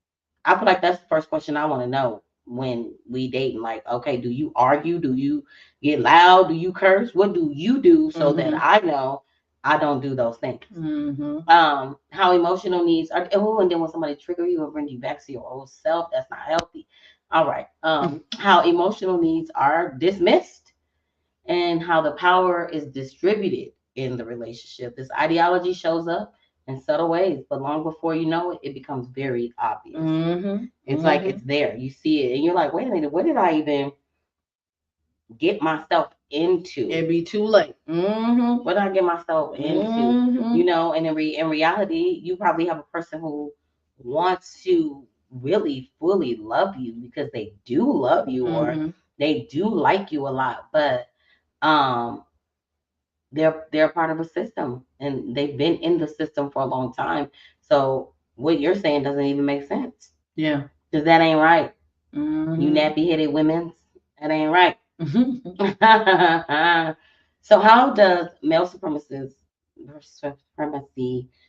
I feel like that's the first question I want to know when we dating. Like, okay, do you argue? Do you get loud? Do you curse? What do you do so that Mm-hmm. I know I don't do those things? Mm-hmm. How emotional needs are. Oh, and then when somebody trigger you or bring you back to your old self, that's not healthy. All right. How emotional needs are dismissed and how the power is distributed in the relationship. This ideology shows up in subtle ways, but long before you know it, it becomes very obvious. Mm-hmm. It's like Mm-hmm. it's there. You see it, and you're like, wait a minute, what did I even get myself into? It'd be too late. What did I get myself into? You know, and in reality, you probably have a person who wants to really fully love you because they do love you or they do like you a lot, but um they're part of a system and they've been in the system for a long time. So what you're saying doesn't even make sense. Yeah. Because that ain't right. You Mm-hmm. nappy headed women, that ain't right. So how does male supremacy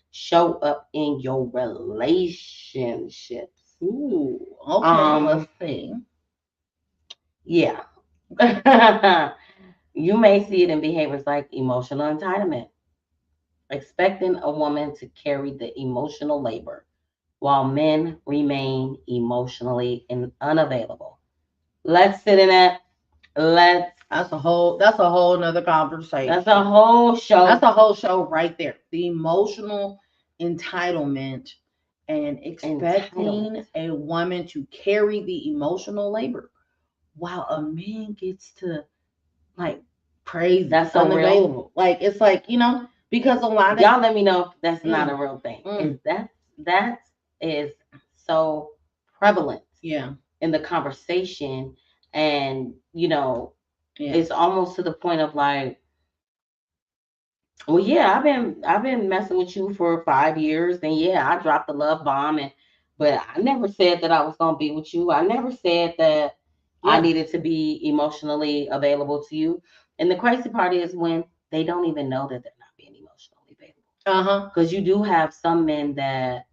show up in your relationships? Ooh, okay, let's see. Yeah. You may see it in behaviors like emotional entitlement, expecting a woman to carry the emotional labor while men remain emotionally unavailable. Let's sit in it. Let's. That's a whole nother conversation. That's a whole show. That's a whole show right there. The emotional entitlement and expecting a woman to carry the emotional labor while a man gets to like praise That's so unavailable. real. Like it's like, because a lot of y'all let me know if that's not a real thing. Is that is so prevalent in the conversation, and it's almost to the point of like, well, yeah, I've been messing with you for 5 years, and yeah, I dropped the love bomb, but I never said that I was gonna be with you. I never said that I needed to be emotionally available to you. And the crazy part is when they don't even know that they're not being emotionally available. Because you do have some men that,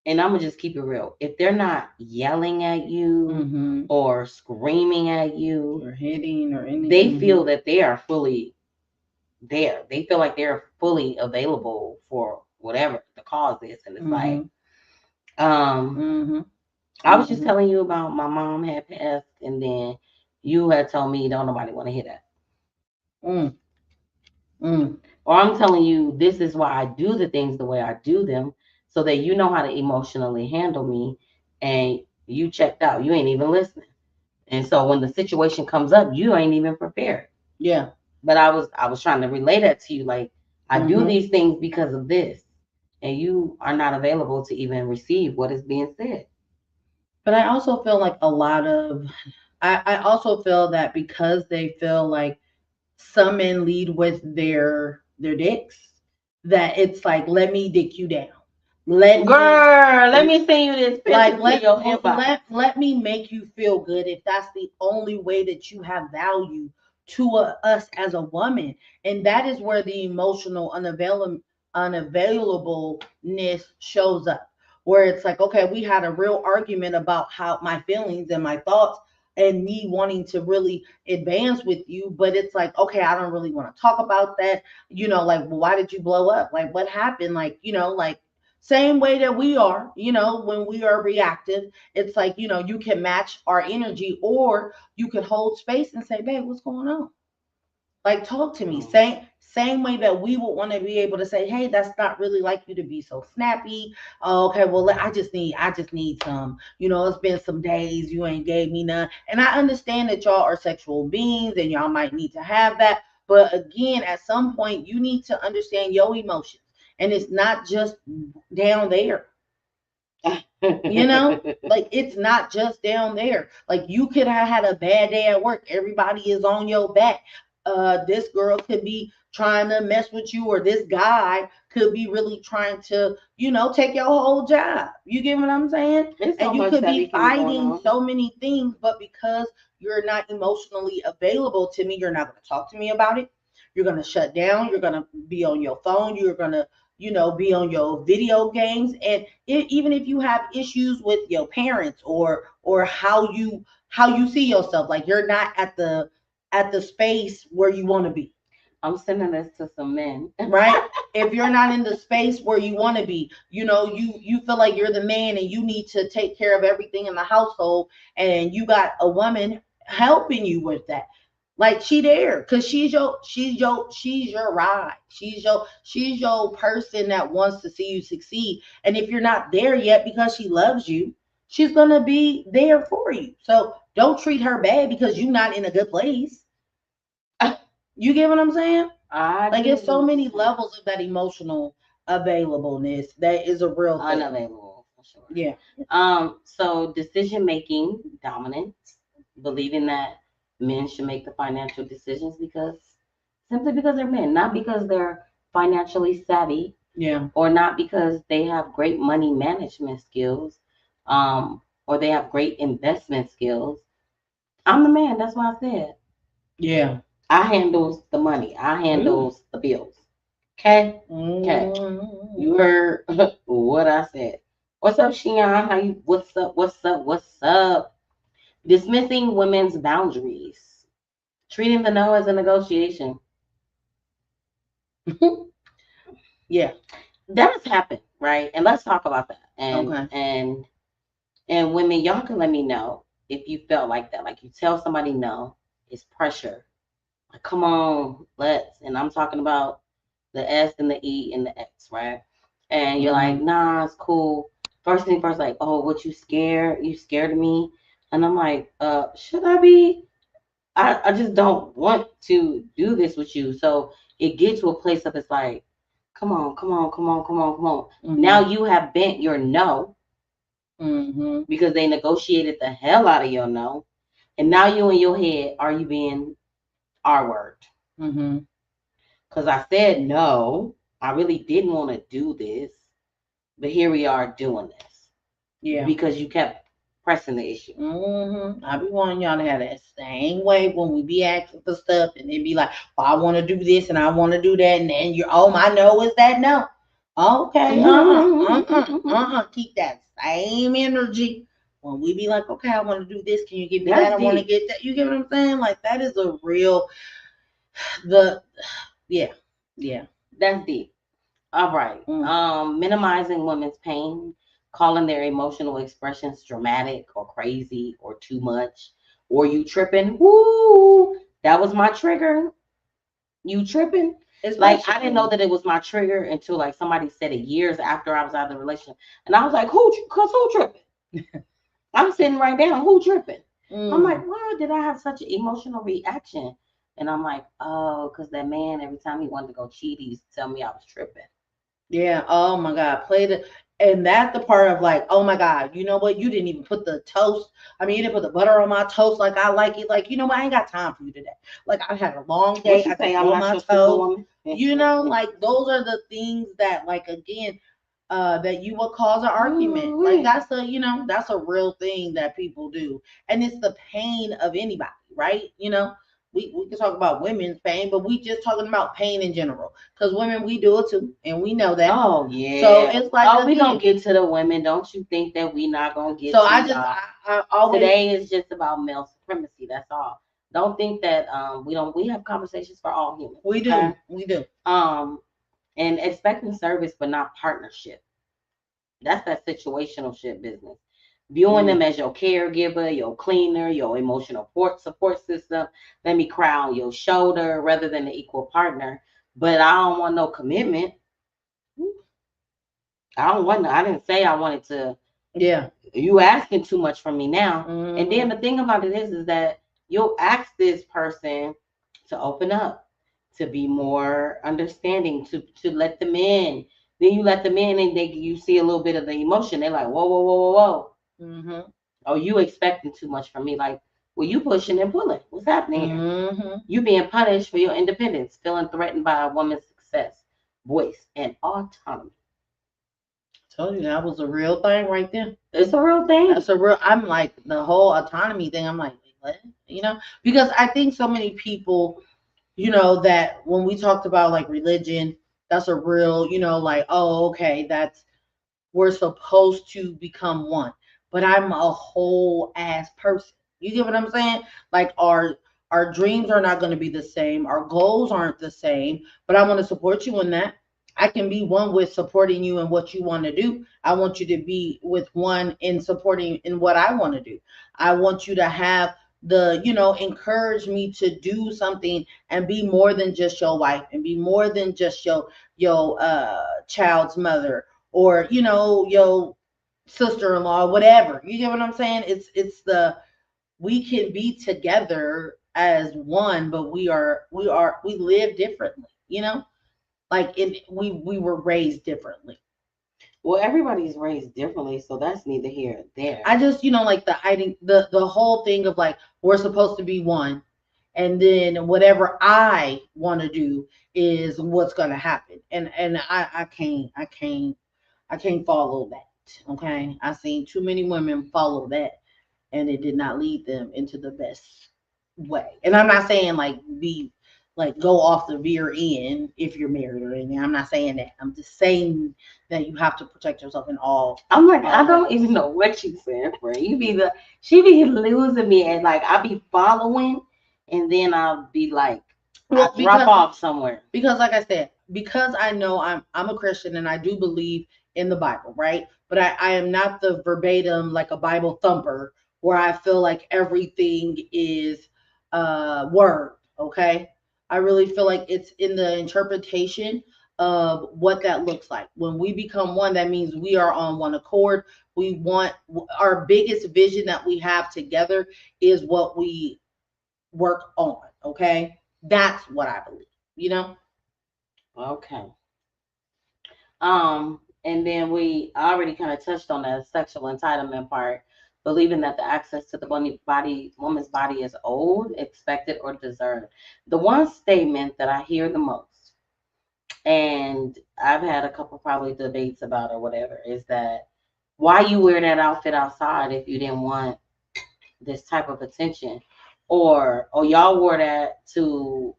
and I'm gonna just keep it real. If they're not yelling at you or screaming at you or hitting or anything, they feel that they are fully there. They feel like they're fully available for whatever the cause is. And it's like, I was just telling you about my mom had passed, and then you had told me don't nobody want to hear that. Or I'm telling you this is why I do the things the way I do them, so that you know how to emotionally handle me, and you checked out. You ain't even listening. And so when the situation comes up, you ain't even prepared. Yeah. But I was trying to relay that to you. Like, I do these things because of this, and you are not available to even receive what is being said. But I also feel like I also feel that because they feel like some men lead with their dicks, that it's like, let me dick you down. Let me send you this picture like to your inbox. let me make you feel good if that's the only way that you have value to us as a woman. And that is where the emotional unavailableness shows up, where it's like, okay, we had a real argument about how my feelings and my thoughts and me wanting to really advance with you, but it's like, okay, I don't really want to talk about that, like, well, why did you blow up, like what happened, like, like same way that we are, when we are reactive. It's like, you can match our energy, or you could hold space and say, babe, what's going on? Like, talk to me. Same way that we would want to be able to say, hey, that's not really like you to be so snappy. Oh, okay, well, I just need some. It's been some days you ain't gave me none. And I understand that y'all are sexual beings and y'all might need to have that. But again, at some point, you need to understand your emotions. And it's not just down there. Like, it's not just down there. Like, you could have had a bad day at work. Everybody is on your back. This girl could be trying to mess with you, or this guy could be really trying to, take your whole job. You get what I'm saying? And you could be fighting so many things, but because you're not emotionally available to me, you're not going to talk to me about it. You're going to shut down. You're going to be on your phone. You're going to be on your video games. And even if you have issues with your parents, or how you see yourself, like, you're not at the space where you want to be. I'm sending this to some men. Right? If you're not in the space where you want to be, you feel like you're the man and you need to take care of everything in the household, and you got a woman helping you with that. Like, she there because she's your ride. She's your person that wants to see you succeed. And if you're not there yet, because she loves you, she's gonna be there for you. So don't treat her bad because you're not in a good place. You get what I'm saying? I Like, do. it's so many levels of that emotional availableness that is a real thing. Unavailable for sure. Yeah. So decision making dominance, believing that men should make the financial decisions simply because they're men, not because they're financially savvy Yeah. or not because they have great money management skills, or they have great investment skills. I'm the man. That's why I said Yeah. I handles the money. I Ooh. handles the bills. Okay. Okay. Mm. You heard what I said. What's up, Shion? How you? What's up? What's up? What's up? Dismissing women's boundaries, treating the no as a negotiation. Yeah. That has happened, right? And let's talk about that. And Okay. and and women, y'all can let me know if you felt like that. Like you tell somebody no, it's pressure. Like, come on, let's. And I'm talking about the S and the E and the X, right? And you're like, Mm-hmm. nah, it's cool. First thing first, like, oh, what you scared? You scared of me? And I'm like, should I be? I just don't want to do this with you. So it gets to a place of it's like, come on, come on, come on, come on, come on. Now Mm-hmm. you have bent your no Mm-hmm. because they negotiated the hell out of your no. And now you in your head, are you being R word? Mm-hmm. Because I said no, I really didn't want to do this, but here we are doing this Yeah. because you kept pressing the issue. I be wanting y'all to have that same way when we be asking for stuff, and they be like, "Well, I want to do this and I want to do that," and then you're, "Oh, my no is that no." Okay, keep that same energy when we be like, "Okay, I want to do this. Can you give me that? That's I want to deep. get that." You get what I'm saying? Like, that is a real the yeah, yeah. That's deep. All right. Mm. Minimizing women's pain, calling their emotional expressions dramatic or crazy or too much, or you tripping. Woo! That was my trigger. You tripping? Like I didn't know Especially. that it was my trigger until like somebody said it years after I was out of the relationship, and I was like, who? Cause who tripping? I'm sitting right down. Who tripping? I'm like, Mm. why did I have such an emotional reaction? And I'm like, oh, because that man, every time he wanted to go cheat, he used to tell me I was tripping. Yeah. Oh my God. Play the and that's the part of like, oh my God, you know what? You didn't even put the toast. I mean, you didn't put the butter on my toast like I like it. Like, you know what? I ain't got time for you today. Like, I had a long What day. you I say? just I'm want not my your toast. superwoman. You know, like those are the things that, like, again, that you will cause an argument. Like, Ooh-wee. that's that's a real thing that people do. And it's the pain of anybody, right? We can talk about women's pain, but we just talking about pain in general. Because women, we do it too, and we know that. Oh So yeah. it's like, Oh, we gonna again. get to the women. Don't you think that we not gonna get So to I just y'all? I always Today is just about male supremacy. That's all. Don't think that we don't. We have conversations for all humans. we Okay. do we do. Um, and expecting service but not partnership. That's that situational shit business. Viewing Mm. them as your caregiver, your cleaner, your emotional support system. Let me cry on your shoulder rather than an equal partner. But I don't want no commitment. I don't want. I didn't say I wanted to. Yeah. You asking too much from me now. And then Hmm. the thing about it is that you'll ask this person to open up, to be more understanding, to let them in. Then you let them in, and you see a little bit of the emotion. They're like, whoa, whoa, whoa, whoa, whoa. Hmm. Oh, you expecting too much from me? Like, well, you pushing and pulling. What's happening here? Hmm. You being punished for your independence, feeling threatened by a woman's success, voice, and autonomy. Told you that was a real thing right there. It's a real thing. That's a real. I'm like, the whole autonomy thing. I'm like, wait, what? Because I think so many people, that when we talked about like religion, that's a real, like, oh, okay, that's we're supposed to become one. But I'm a whole ass person. You get what I'm saying? Like, our dreams are not going to be the same. Our goals aren't the same. But I want to support you in that. I can be one with supporting you in what you want to do. I want you to be with one in supporting in what I want to do. I want you to have encourage me to do something and be more than just your wife and be more than just your child's mother, or your sister-in-law, whatever. You get what I'm saying? It's the we can be together as one, but we live differently, you know? Like we were raised differently. Well, everybody's raised differently, so that's neither here nor there. I just, like the whole thing of like we're supposed to be one, and then whatever I want to do is what's going to happen, and I can't follow that. Okay, I seen too many women follow that, and it did not lead them into the best way. And I'm not saying like be like go off the veer end if you're married or anything. I'm not saying that. I'm just saying that you have to protect yourself in all. I'm like, I don't ways. even know what you said, friend. She be losing me, and like I be following, and then I'll be like, I Well, drop off somewhere. because like I said, because I know I'm a Christian and I do believe in the Bible, right? But I am not the verbatim like a Bible thumper where I feel like everything is word, okay? I really feel like it's in the interpretation of what that looks like. When we become one, that means we are on one accord. We want our biggest vision that we have together is what we work on, okay? That's what I believe, you know? Okay. And then we already kind of touched on the sexual entitlement part, believing that the access to the woman's body is owed, expected, or deserved. The one statement that I hear the most, and I've had a couple probably debates about or whatever, is that why you wear that outfit outside if you didn't want this type of attention, or y'all wore that to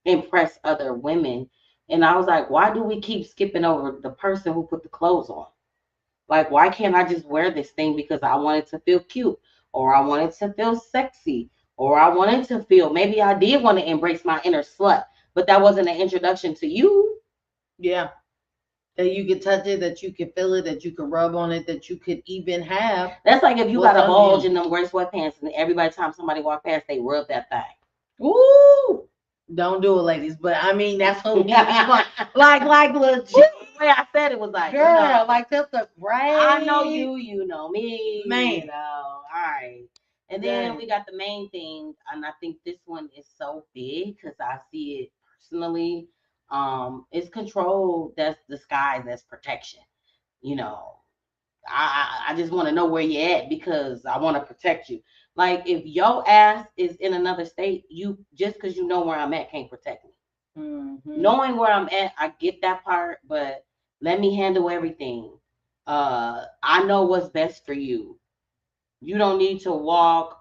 impress other women. And I was like, why do we keep skipping over the person who put the clothes on? Like, why can't I just wear this thing because I wanted to feel cute, or I wanted to feel sexy, or I wanted to feel, maybe I did want to embrace my inner slut, but that wasn't an introduction to you. Yeah. That you could touch it, that you could feel it, that you could rub on it, that you could even have. That's like if you What's got a under bulge you? in them gray sweatpants and every time somebody walk past, they rub that thing. Ooh. Don't do it, ladies. But I mean, that's what we want. Like legit. The way I said it was like, Girl, like just the I know right you, you know me, man. all right. And then Dang. we got the main thing, and I think this one is so big because I see it personally. It's control that's disguised as protection. You know, I just want to know where you're at because I want to protect you. Like if your ass is in another state, you just because you know where I'm at can't protect me. Mm-hmm. Knowing where I'm at, I get that part, but let me handle everything. I know what's best for you. You don't need to walk,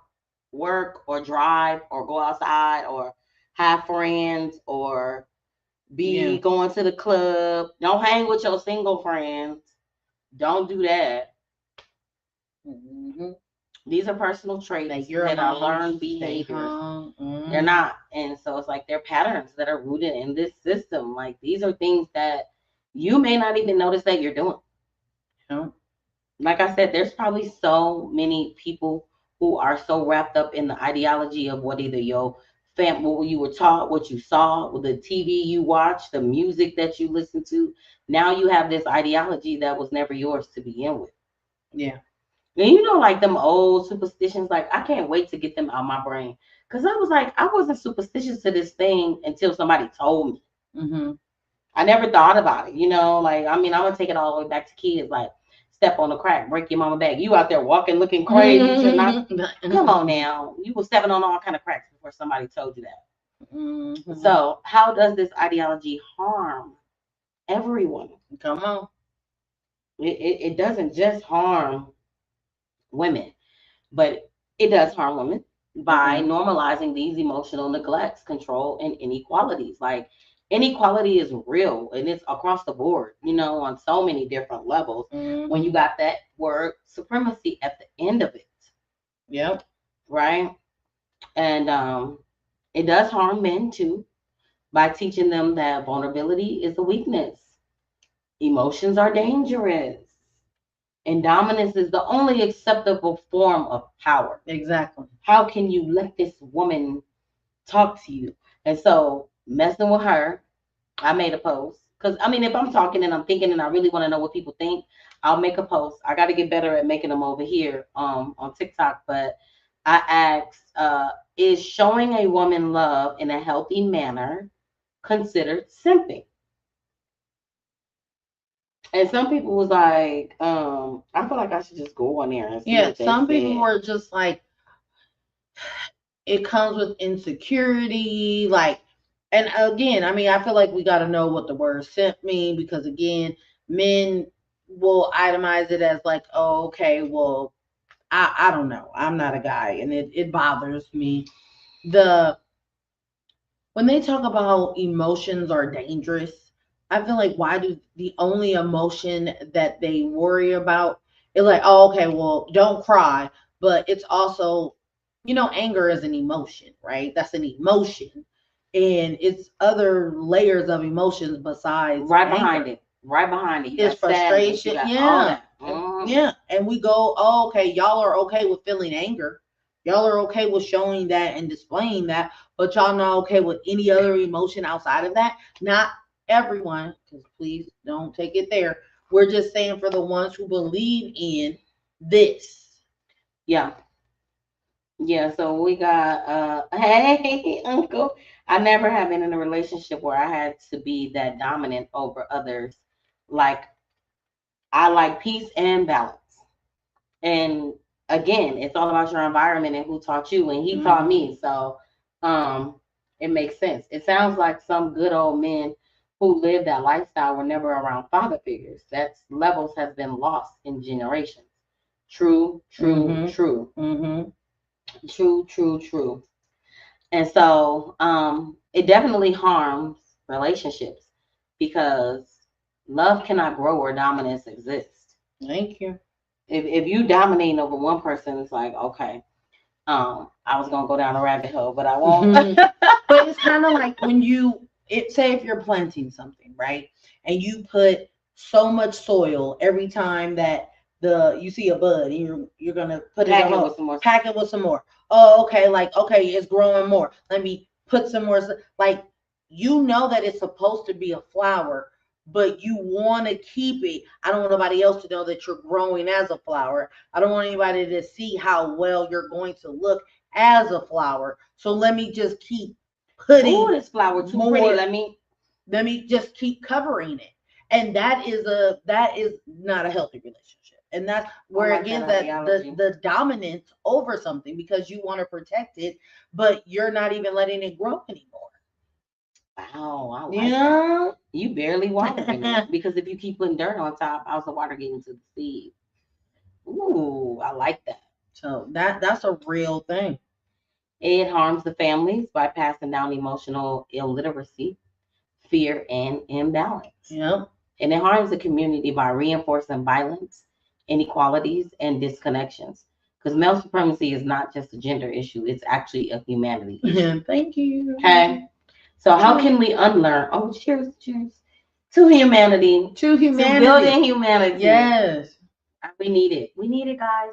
work, or drive, or go outside, or have friends, or Yeah. be going to the club. Don't hang with your single friends. Don't do that. Mm-hmm. These are personal Like traits you're that are home, learned stay behaviors. home. They're Mm-hmm. not. And so it's like they're patterns that are rooted in this system. Like these are things that you may not even notice that you're doing. Yeah. Like I said, there's probably so many people who are so wrapped up in the ideology of what either your what you were taught, what you saw, with the TV you watched, the music that you listened to. Now you have this ideology that was never yours to begin with. Yeah. And you know, like them old superstitions, like I can't wait to get them out my brain. Cause I was like, I wasn't superstitious to this thing until somebody told me. Mm-hmm. I never thought about it, you know. Like, I mean, I'm gonna take it all the way back to kids. Like, step on a crack, break your mama back. You out there walking, looking crazy to not. Come on now, you were stepping on all kind of cracks before somebody told you that. Mm-hmm. So, how does this ideology harm everyone? Come on. It doesn't just harm women, but it does harm women by Mm-hmm. normalizing these emotional neglects, control, and inequalities. Like inequality is real and it's across the board, you know, on so many different levels. When Mm-hmm. you got that word supremacy at the end of it, Yep. right? And it does harm men too by teaching them that vulnerability is a weakness, emotions are dangerous, and dominance is the only acceptable form of power. Exactly. How can you let this woman talk to you? And so, messing with her, I made a post. Because, I mean, if I'm talking and I'm thinking and I really want to know what people think, I'll make a post. I got to get better at making them over here on TikTok. But I asked, is showing a woman love in a healthy manner considered simping? And some people was like, I feel like I should just go on there and see Yeah, what they some people said. were just like, it comes with insecurity, like, and again, I mean, I feel like we got to know what the word simp mean, because again, men will itemize it as like, oh, okay, well, I don't know, I'm not a guy, and it bothers me. The When they talk about emotions are dangerous, I feel like, why do the only emotion that they worry about is like, oh, okay, well, don't cry, but it's also, anger is an emotion, right? That's an emotion, and it's other layers of emotions besides Right behind anger. it. Right behind it. You It's got sadness. You frustration, got all yeah. that. Hmm. Yeah, and we go, oh, okay, y'all are okay with feeling anger, y'all are okay with showing that and displaying that, but y'all not okay with any other emotion outside of that. Not everyone, because please don't take it there. We're just saying for the ones who believe in this. Yeah. Yeah. So we got, hey, uncle. I never have been in a relationship where I had to be that dominant over others. Like, I like peace and balance. And again, it's all about your environment and who taught you. And he taught Hmm. me. So um it makes sense. It sounds like some good old men who lived that lifestyle were never around father figures. That levels has been lost in generations. True, true, Hmm. true, Hmm. true, true, true. And so it definitely harms relationships because love cannot grow where dominance exists. Thank you. If you dominating over one person, it's like, okay, I was gonna go down a rabbit hole, but I won't. But it's kind of like when say if you're planting something, right? And you put so much soil every time that you see a bud, and you're gonna put it Pack a it hole, with some more. pack it with some more. Oh, okay, like, okay, it's growing more. Let me put some more. Like, that it's supposed to be a flower, but you want to keep it. I don't want nobody else to know that you're growing as a flower. I don't want anybody to see how well you're going to look as a flower. So let me just keep Oh, putting this flower too pretty. more. Let me. Let me just keep covering it. And that is not a healthy relationship. And that's I where like that again that ideology. the dominance over something, because you want to protect it, but you're not even letting it grow anymore. Wow, I like that. Yeah. You barely watering it because if you keep putting dirt on top, how's the water getting to the seed? Ooh, I like that. So that's a real thing. It harms the families by passing down emotional illiteracy, fear, and imbalance. Yep. And it harms the community by reinforcing violence, inequalities, and disconnections. Because male supremacy is not just a gender issue, it's actually a humanity issue. Thank you. Okay? So, how Cheers. can we unlearn? Oh, cheers, cheers. To humanity, To to humanity. building humanity. Yes. We need it. We need it, guys.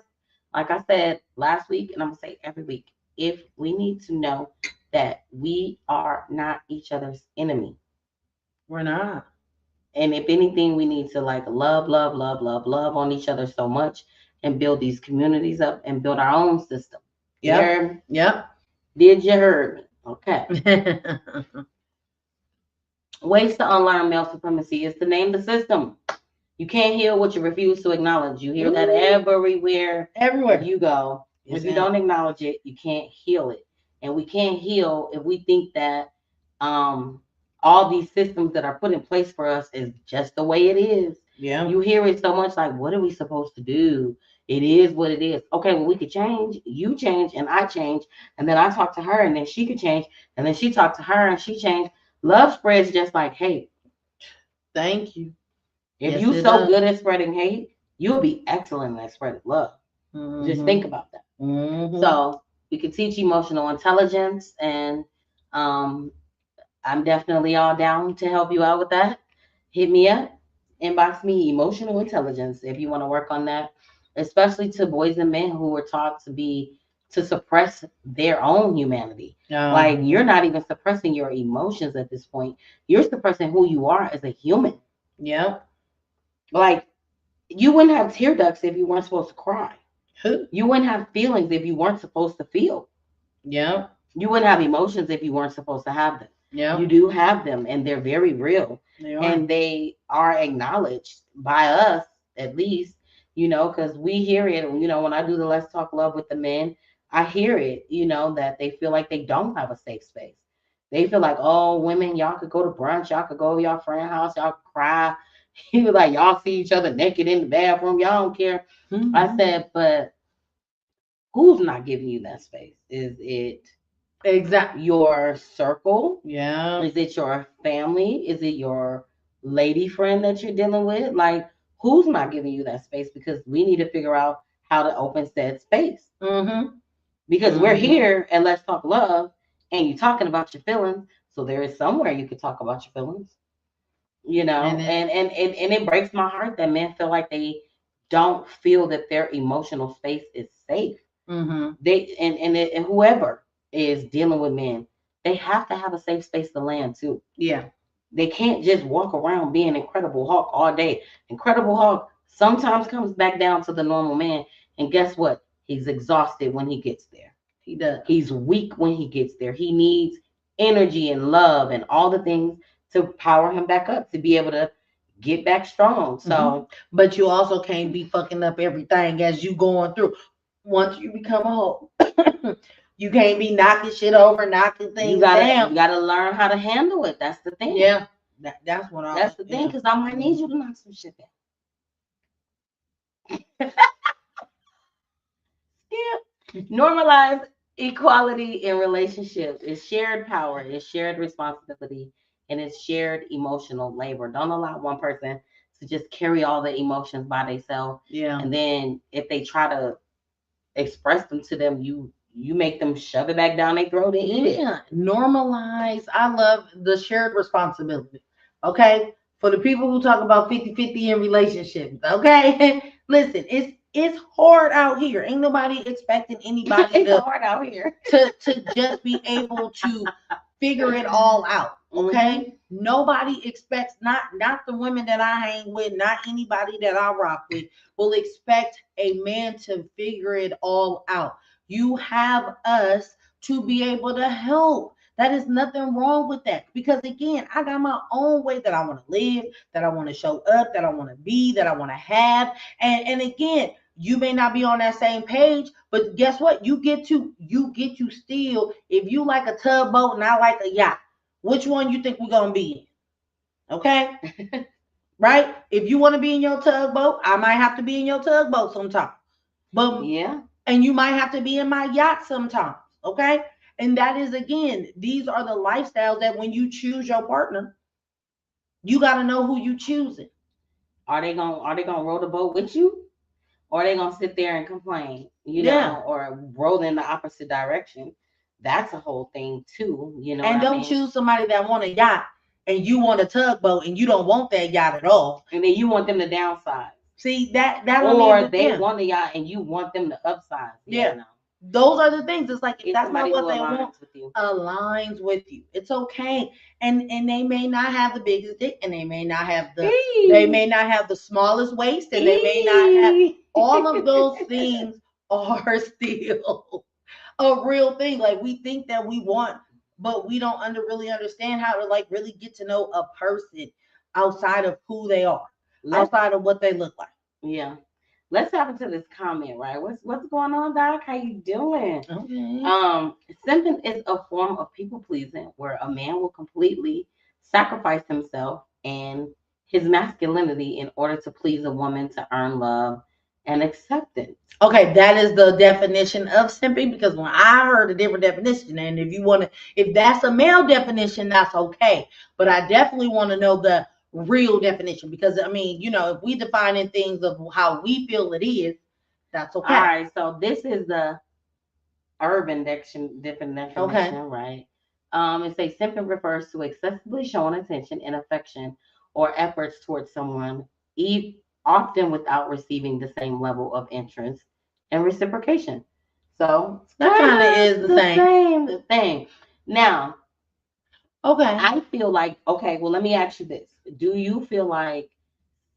Like I said last week, and I'm going to say every week, if we need to know that we are not each other's enemy. We're not. And if anything, we need to like love, love, love, love, love on each other so much and build these communities up and build our own system. You Yep. heard me? Yep. Did you heard me? Okay. Ways to unlearn male supremacy is to name the system. You can't heal what you refuse to acknowledge. You hear that everywhere Everywhere. you go. If you don't acknowledge it, you can't heal it. And we can't heal if we think that um, all these systems that are put in place for us is just the way it is. Yeah. You hear it so much like, what are we supposed to do? It is what it is. Okay, well, we could change. You change and I change. And then I talk to her and then she could change. And then she talked to her and she changed. Love spreads just like hate. Thank you. If Yes, you it so does. good at spreading hate, you'll be excellent at spreading love. Just Mm-hmm. think about that. Mm-hmm. So we can teach emotional intelligence, and um, I'm definitely all down to help you out with that. Hit me up, inbox me emotional intelligence if you want to work on that, especially to boys and men who were taught to suppress their own humanity. Like you're not even suppressing your emotions at this point. You're suppressing who you are as a human. Yep. Like you wouldn't have tear ducts if you weren't supposed to cry. You wouldn't have feelings if you weren't supposed to feel. Yeah. You wouldn't have emotions if you weren't supposed to have them. Yeah. You do have them, and they're very real, They are. and they are acknowledged by us, at least, because we hear it. When I do the Let's Talk Love with the men, I hear it, that they feel like they don't have a safe space. They feel like, oh, women, y'all could go to brunch, y'all could go to y'all friend house, y'all could cry. He was like, y'all see each other naked in the bathroom, y'all don't care. I said, but who's not giving you that space? Is it Exactly. your circle? Yeah. Is it your family? Is it your lady friend that you're dealing with? Like, who's not giving you that space? Because we need to figure out how to open said space. Mm-hmm. Because we're here and Let's Talk Love, and you're talking about your feelings. So there is somewhere you could talk about your feelings, and it breaks my heart that men feel like they don't feel that their emotional space is safe. Mm-hmm. And whoever is dealing with men, they have to have a safe space to land too. Yeah. They can't just walk around being Incredible Hulk all day. Incredible Hulk sometimes comes back down to the normal man, and guess what? He's exhausted when he gets there. He does. He's weak when he gets there. He needs energy and love and all the things to power him back up to be able to get back strong. So, but you also can't be fucking up everything as you going through. Once you become a whole, you can't be knocking shit over, knocking things down. You gotta learn how to handle it. That's the thing. Yeah, that's the thing, because I might need you to knock some shit down. Yeah. Normalize equality in relationships. It's shared power, it's shared responsibility, and it's shared emotional labor. Don't allow one person to just carry all the emotions by themselves. Yeah. And then if they try to express them to them, you make them shove it back down their throat and eat it. Normalize. I love the shared responsibility. Okay. For the people who talk about 50-50 in relationships. Okay. Listen, it's hard out here. Ain't nobody expecting anybody it's hard out here to just be able to figure it all out. Okay. Mm-hmm. Nobody expects, not the women that I hang with, not anybody that I rock with, will expect a man to figure it all out. You have us to be able to help. That is nothing wrong with that. Because again, I got my own way that I want to live, that I want to show up, that I want to be, that I want to have. And again, you may not be on that same page, but guess what? You get to still, if you like a tugboat and I like a yacht, which one you think we're gonna be in? Okay. Right? If you want to be in your tugboat, I might have to be in your tugboat sometime. But yeah. And you might have to be in my yacht sometimes. Okay. And that is, again, these are the lifestyles that when you choose your partner, you got to know who you choosing. Are they gonna row the boat with you? Or are they gonna sit there and complain, or roll in the opposite direction? That's a whole thing too, And don't choose somebody that want a yacht and you want a tugboat and you don't want that yacht at all. And then you want them to downsize. See that or they want a yacht and you want them to upsize. Yeah. Those are the things. It's like, if that's not what they want, aligns with you. It's okay. And they may not have the biggest dick, and they may not have the smallest waist, and they may not have all of those things are still a real thing. Like, we think that we want, but we don't really understand how to really get to know a person outside of who they are, outside of what they look like. Yeah. Let's tap into this comment, right? What's going on, Doc? How you doing? Okay. Simping is a form of people pleasing where a man will completely sacrifice himself and his masculinity in order to please a woman to earn love and acceptance. Okay, that is the definition of simping, because when I heard a different definition, and if that's a male definition, that's okay. But I definitely want to know the real definition, because if we defining things of how we feel it is, that's okay. All right, so this is the urban definition, okay. Right? It says simping refers to excessively showing attention and affection or efforts towards someone, often without receiving the same level of interest and reciprocation. So that kind of is the same thing. Now, okay, I feel like, well, let me ask you this. Do you feel like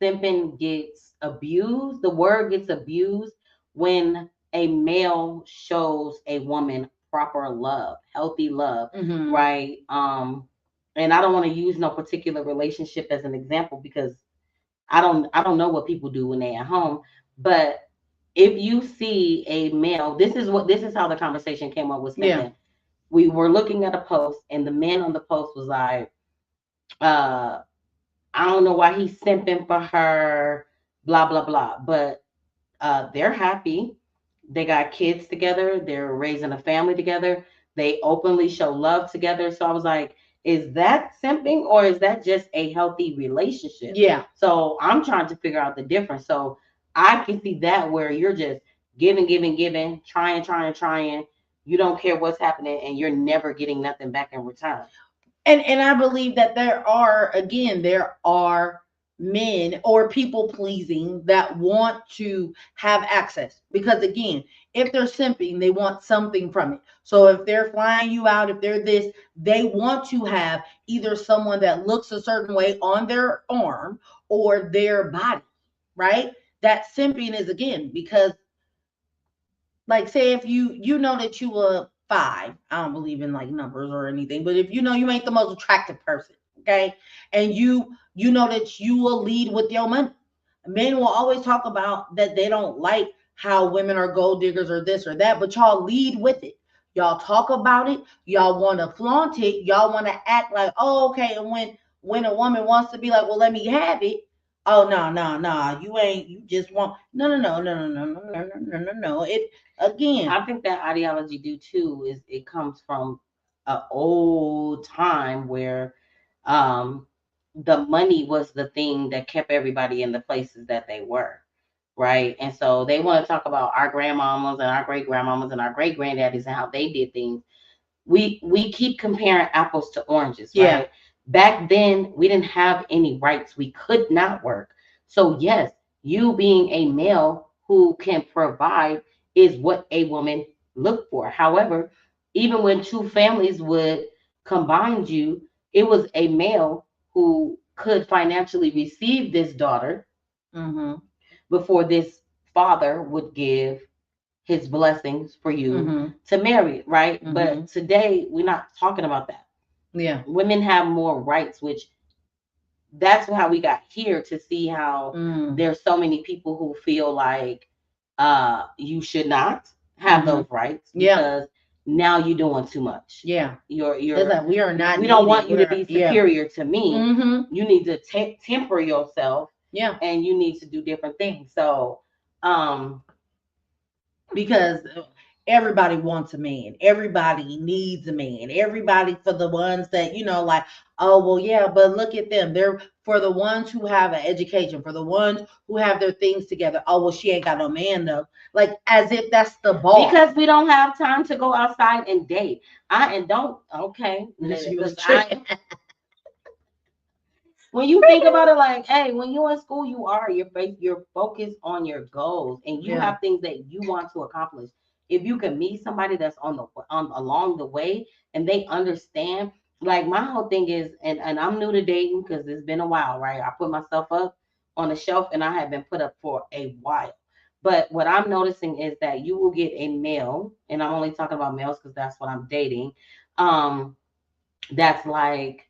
simping gets abused? The word gets abused when a male shows a woman proper love, healthy love, Mm-hmm. right? And I don't want to use no particular relationship as an example because I don't know what people do when they at home, but if you see a male, this is how the conversation came up with Yeah. simping. We were looking at a post and the man on the post was like, uh, I don't know why he's simping for her, blah blah blah. But they're happy. They got kids together. They're raising a family together. They openly show love together. So I was like, is that simping or is that just a healthy relationship? Yeah. So I'm trying to figure out the difference. So I can see that where you're just giving, giving, giving, trying, trying, trying. You don't care what's happening and you're never getting nothing back in return. And I believe that there are men or people pleasing that want to have access, because again, if they're simping, they want something from it. So if they're flying you out, if they're this, they want to have either someone that looks a certain way on their arm or their body, right? That simping is, again, because, like, say if you know that you a five, I don't believe in like numbers or anything, but if you know you ain't the most attractive person, okay, and you know that you will lead with your money. Men will always talk about that they don't like how women are gold diggers or this or that, but y'all lead with it. Y'all talk about it, y'all want to flaunt it, y'all want to act like, oh, okay. And when a woman wants to be like, well, let me have it, oh, no, no, no, you ain't, you just want, no, no, no, no, no, no, no, no, no, no, no. It, again. I think that ideology do too is it comes from an old time where um the money was the thing that kept everybody in the places that they were, right? And so they want to talk about our grandmamas and our great grandmamas and our great granddaddies and how they did things. We keep comparing apples to oranges, Yeah. right? Back then we didn't have any rights. We could not work. So yes, you being a male who can provide is what a woman looked for. However, even when two families would combine you, it was a male who could financially receive this daughter Mm-hmm. before this father would give his blessings for you Mm-hmm. to marry, right? Mm-hmm. But today we're not talking about that. Yeah. Women have more rights, which that's how we got here to see how Mm. there's so many people who feel like you should not have Mm-hmm. those rights Yeah. because now you're doing too much. Yeah. You're It's you're like we are not we don't needed. want you to We're, be yeah. superior to me. Mm-hmm. You need to temper yourself Yeah. and you need to do different things. So um Because everybody wants a man. Everybody needs a man. Everybody, for the ones that, like, oh, well, yeah, but look at them. They're for the ones who have an education, for the ones who have their things together. Oh, well, she ain't got no man though. Like, as if that's the bar. because we don't have time to go outside and date. I and don't okay. She was Because tripping. when you think about it, like, hey, when you're in school, you're focused on your goals and you Yeah. have things that you want to accomplish. If you can meet somebody that's on along the way and they understand, like my whole thing is, and I'm new to dating because it's been a while, right? I put myself up on the shelf and I have been put up for a while. But what I'm noticing is that you will get a male, and I'm only talking about males because that's what I'm dating. Um, that's like,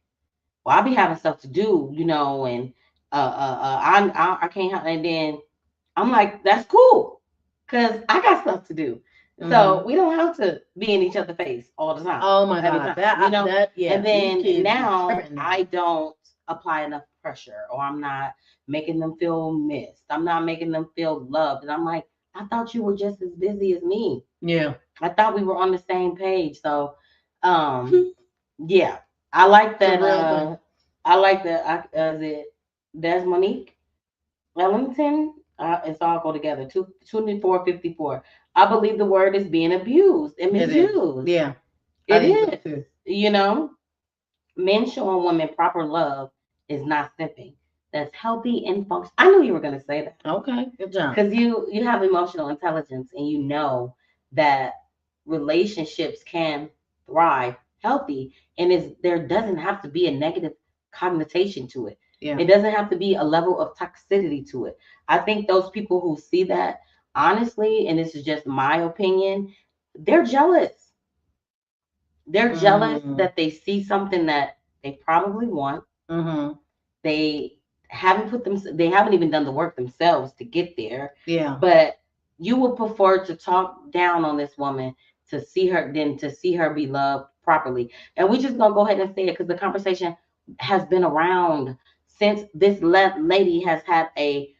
well, I'll be having stuff to do, and I can't help. And then I'm like, that's cool, cause I got stuff to do. Mm-hmm. So we don't have to be in each other's face all the time, Oh my every God. time, you know. Yeah, And these then kids be now tripping now. I don't apply enough pressure, or I'm not making them feel missed. I'm not making them feel loved. And I'm like, I thought you were just as busy as me. Yeah. I thought we were on the same page. So, um, yeah, I like It's a that. real thing. I like that. Is it Des Monique Ellington? It's all go together. 2454. I believe the word is being abused and It is. misused. Yeah. I It think so is. too. You know, men showing women proper love is not simping. That's healthy and function. I knew you were gonna say that Okay. Good job. because you have emotional intelligence and you know that relationships can thrive healthy and is there doesn't have to be a negative connotation to it. Yeah. It doesn't have to be a level of toxicity to it. I think those people who see that honestly, and this is just my opinion, they're jealous. They're jealous Mm. that they see something that they probably want. Mm-hmm. They they haven't even done the work themselves to get there. Yeah. But you would prefer to talk down on this woman to see her than to see her be loved properly. And we just gonna go ahead and say it because the conversation has been around since this lady has had a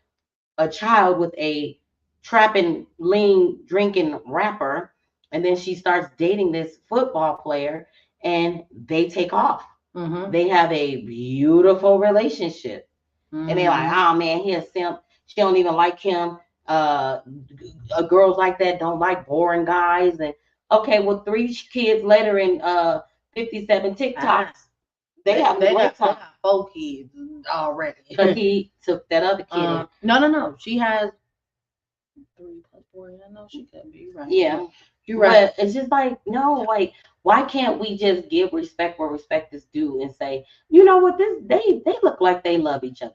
child with a trapping, lean, drinking rapper, and then she starts dating this football player, and they take off. Mm-hmm. They have a beautiful relationship, and they're like, Mm-hmm. "Oh man, he a simp. She don't even like him. Uh, girls like that don't like boring guys." And okay, well, 3 kids later in 57 Ah, TikToks, they they, having a they great got they time got 4 kids already. because he took that other kid in. No. She has 3 plus 4. I know she could be right. Yeah. You're right. But it's just like, no, like, why can't we just give respect where respect is due and say, you know what, they look like they love each other.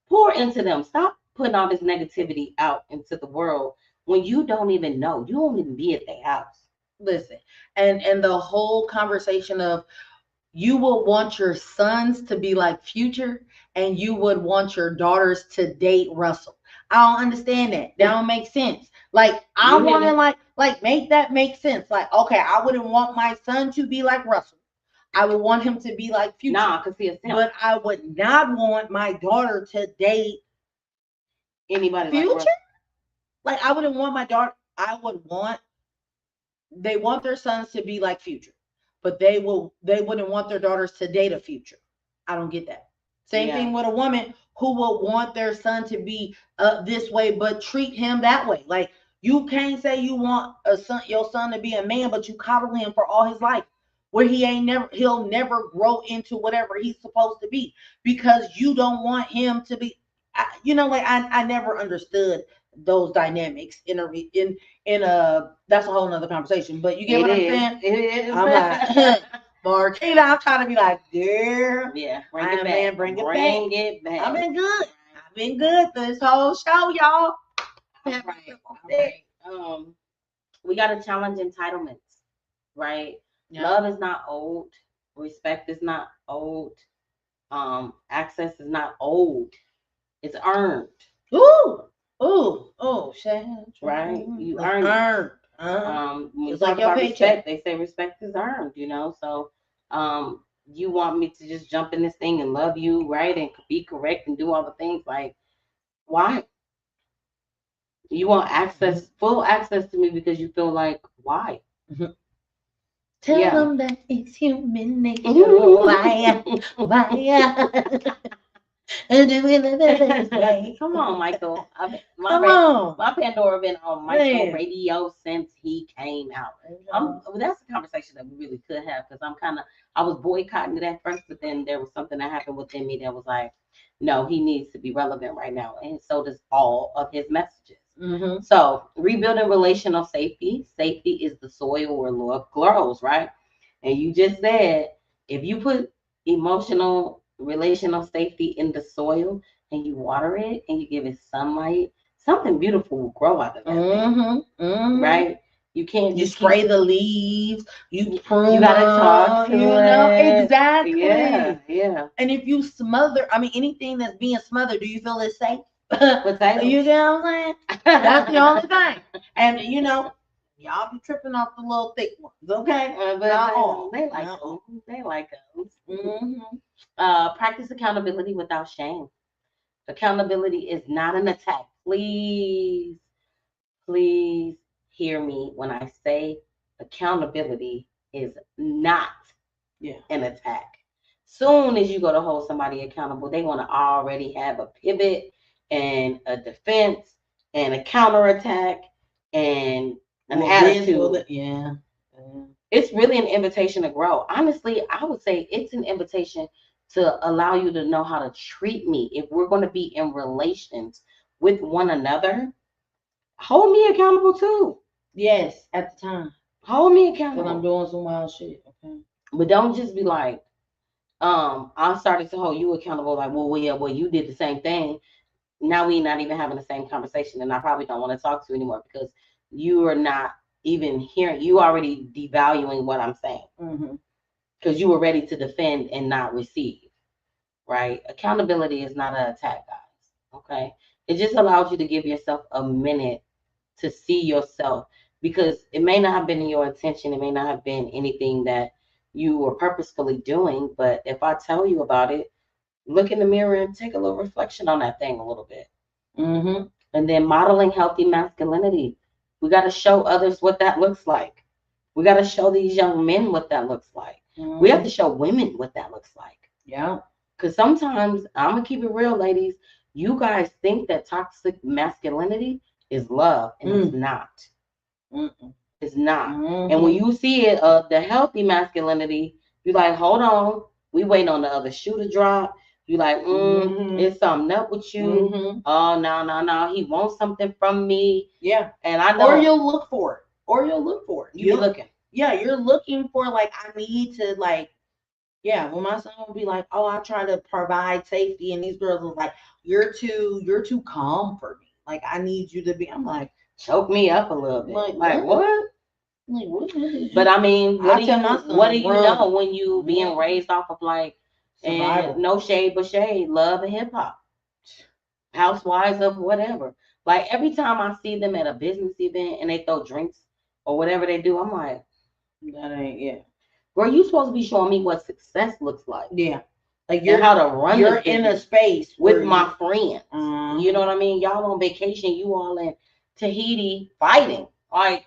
Pour into them. Stop putting all this negativity out into the world when you don't even know. You don't even be at their house. Listen, and the whole conversation of you would want your sons to be like Future, and you would want your daughters to date Russell. I don't understand that. That don't make sense. Like I You hit want to it. like make that make sense. Like okay, I wouldn't want my son to be like Russell. I would want him to be like Future, Nah, because he a simp. but I would not want my daughter to date Anybody like Future. Russell. Like I wouldn't want my daughter. I would want they want their sons to be like Future, but they wouldn't want their daughters to date a Future. I don't get that. Same Yeah. thing with a woman who will want their son to be this way, but treat him that way. Like you can't say you want your son to be a man, but you coddle him for all his life, where he'll never grow into whatever he's supposed to be because you don't want him to be. Like I never understood those dynamics in a that's a whole nother conversation. But you get It what I'm is. saying? It is. I'm like Marquita, I'm trying to be like, girl, Yeah, bring I it am back. man, bring it back. Bring it back. I've been good. I've been good this whole show, y'all. All right. All right. We got to challenge entitlements, right? Yeah. Love is not old. Respect is not old. Access is not old. It's earned, Ooh, Shan. right? You It's earned it. earned. When you It's talk like your about paycheck. respect, they say respect is earned, So, you want me to just jump in this thing and love you, right? And be correct and do all the things. Like, why? You want full access to me because you feel like, why? Mhm. Tell Yeah. them that it's human nature. Why? Come on, Michael. Come on. My Pandora been on Michael Man. radio since he came out. Well, that's a conversation that we really could have because I was boycotting it at first, but then there was something that happened within me that was like, no, he needs to be relevant right now, and so does all of his messages. Mm-hmm. So rebuilding relational safety. Safety is the soil where love grows, right? And you just said if you put emotional relational safety in the soil and you water it and you give it sunlight, something beautiful will grow out of that thing, right? You can't You just spray the leaves, you prune you gotta talk to it. exactly. Yeah. And if you smother, I mean, anything that's being smothered, do you feel it's safe? Potatoes. You get what I'm saying? That's the only thing. And y'all be tripping off the little thick ones, okay? But they like those. They like those. Practice accountability without shame. Accountability is not an attack. Please hear me when I say accountability is not an attack. Soon as you go to hold somebody accountable, they want to already have a pivot and a defense and a counterattack and an attitude. It's really an invitation to grow. Honestly, I would say it's an invitation to allow you to know how to treat me. If we're going to be in relations with one another, hold me accountable too. Yes, at the time. Hold me accountable. Because I'm doing some wild shit. Okay. But don't just be like, I started to hold you accountable, like, well, yeah, well, you did the same thing. now we not even having the same conversation, and I probably don't want to talk to you anymore because you are not even hearing. You already devaluing what I'm saying Mm-hmm. because you were ready to defend and not receive. Right? Accountability is not an attack, guys. Okay, it just allows you to give yourself a minute to see yourself because it may not have been in your intention. It may not have been anything that you were purposefully doing. But if I tell you about it, look in the mirror and take a little reflection on that thing a little bit. Mm-hmm. And then modeling healthy masculinity. We got to show others what that looks like. We got to show these young men what that looks like. We have Mm-hmm. to show women what that looks like. Yeah. Because sometimes, I'm going to keep it real, ladies. You guys think that toxic masculinity is love, and it's not. Mm-mm. It's not. And when Mm-hmm. you see it, the healthy masculinity, you like, hold on, we waiting on the other shoe to drop. You like, Mm-hmm. it's something up with you. Mm-hmm. Oh no, no, no, he wants something from me. Yeah. And I Or know you'll look for it. Or you'll look for it. you be looking. Yeah, you're looking for like I need to like yeah, when my son would be like, "Oh, I try to provide safety," and these girls was like, you're too calm for me. Like I need you to be." I'm like, Choke me up a little bit. Like what? what? Like what is But you? I mean, I tell my what son, do you run, know when you being run, raised off of like and survival. no shade but shade, love and hip hop, housewives of whatever. Like every time I see them at a business event and they throw drinks or whatever they do, I'm like, That ain't yeah. girl, you supposed to be showing me what success looks like Yeah. Like and how to run you're this in a business space with where my friends. You know what I mean? Y'all on vacation, you all in Tahiti fighting, like,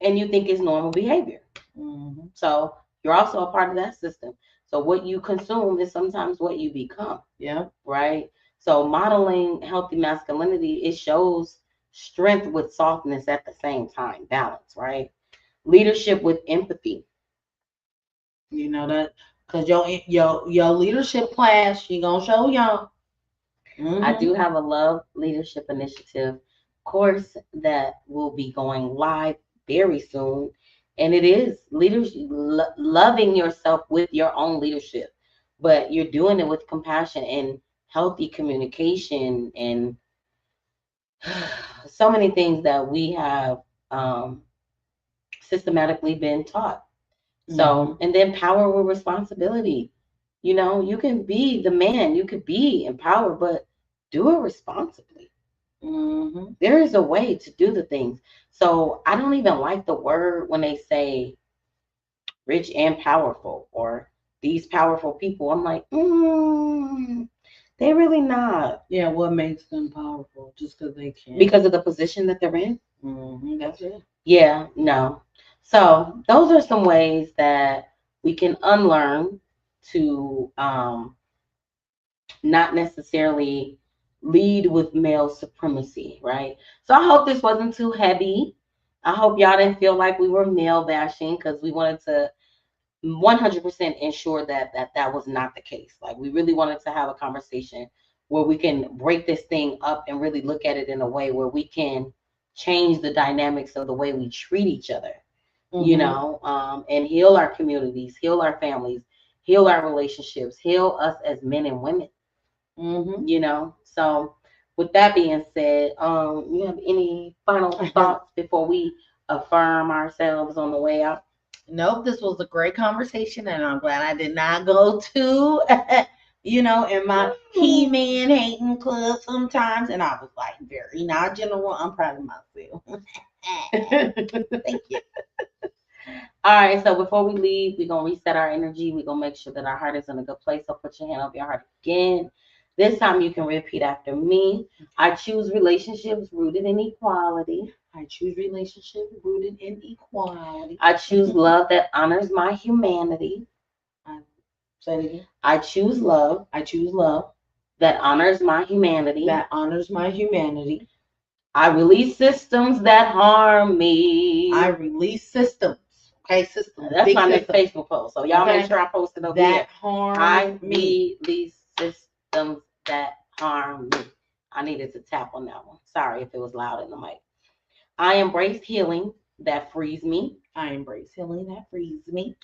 and you think it's normal behavior. mm-hmm. So you're also a part of that system. So what you consume is sometimes what you become. Yeah. Right? So modeling healthy masculinity, it shows strength with softness at the same time, balance, right? Leadership with empathy. You know that because your leadership class, she gonna show y'all. I Mm-hmm. do have a love leadership initiative course that will be going live very soon. And it is leadership, loving yourself with your own leadership, but you're doing it with compassion and healthy communication and so many things that we have um, systematically been taught. So, and then power with responsibility. You know, you can be the man, you could be empowered, but do it responsibly. Mm-hmm. There is a way to do the things. So, I don't even like the word when they say rich and powerful or these powerful people. I'm like, they really not. Yeah, what makes them powerful? Just because they can. Because of the position that they're in. Mm-hmm. That's it. Yeah, no. So those are some ways that we can unlearn to not necessarily lead with male supremacy, right? So I hope this wasn't too heavy. I hope y'all didn't feel like we were male bashing because we wanted to 100% ensure that was not the case. Like we really wanted to have a conversation where we can break this thing up and really look at it in a way where we can change the dynamics of the way we treat each other, you know, and heal our communities, heal our families, heal our relationships, heal us as men and women, you know. So with that being said, you have any final thoughts before we affirm ourselves on the way out? Nope, this was a great conversation, and I'm glad I did not go to, in my He-Man hating club sometimes, and I was like very not general. I'm proud of myself. Thank you. All right, so before we leave, we're going to reset our energy. We're going to make sure that our heart is in a good place. So put your hand over your heart again. This time you can repeat after me. I choose relationships rooted in equality. I choose relationships rooted in equality. I choose love that honors my humanity. Say it again. I choose love. I choose love that honors my humanity. that honors my humanity. I release systems that harm me. I release systems. Okay, systems. That's big my systems. next Facebook post. So y'all make sure I post it over that here. Harm I me. release systems that harm me. I needed to tap on that one. Sorry if it was loud in the mic. I embrace healing that frees me. I embrace healing that frees me.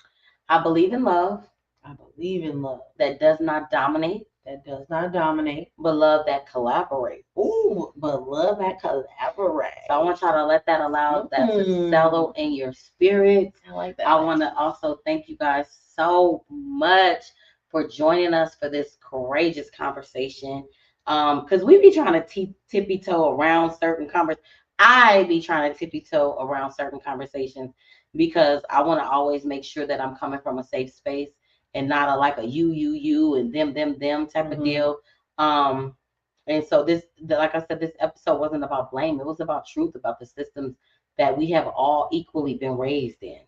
I believe in love I believe in love that does not dominate. that does not dominate, but love that collaborates. ooh, but love that collaborate. So I want y'all to let that allow that to settle in your spirit. I like that. I want to also thank you guys so much for joining us for this courageous conversation. Because we be trying to tippy toe around certain conversations. I be trying to tippy toe around certain conversations because I want to always make sure that I'm coming from a safe space and not like a you and them type of deal. And so like I said, this episode wasn't about blame. It was about truth, about the systems that we have all equally been raised in.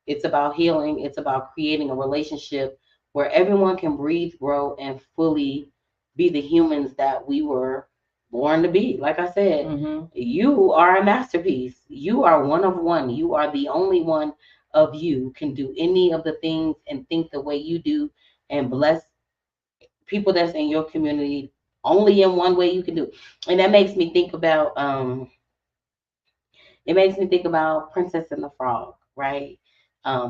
It's about healing. It's about creating a relationship where everyone can breathe, grow, and fully be the humans that we were born to be. Like I said, you are a masterpiece. You are one of one. You are the only one of you can do any of the things and think the way you do and bless people that's in your community only in one way you can do. And that makes me think about Princess and the Frog, right?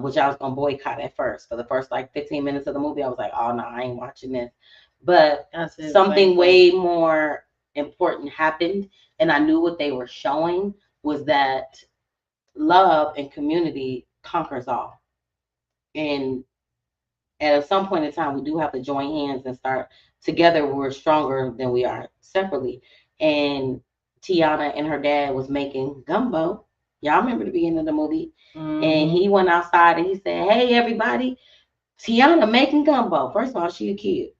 Which I was gonna boycott at first. For the first like 15 minutes of the movie, I was like, oh no, I ain't watching this. But something way more important happened, and I knew what they were showing was that love and community conquers all. And at some point in time, we do have to join hands and start together. We're stronger than we are separately. And Tiana and her dad was making gumbo. Y'all remember the beginning of the movie? And he went outside and he said, "Hey, everybody, Tiana making gumbo." First of all, she a kid.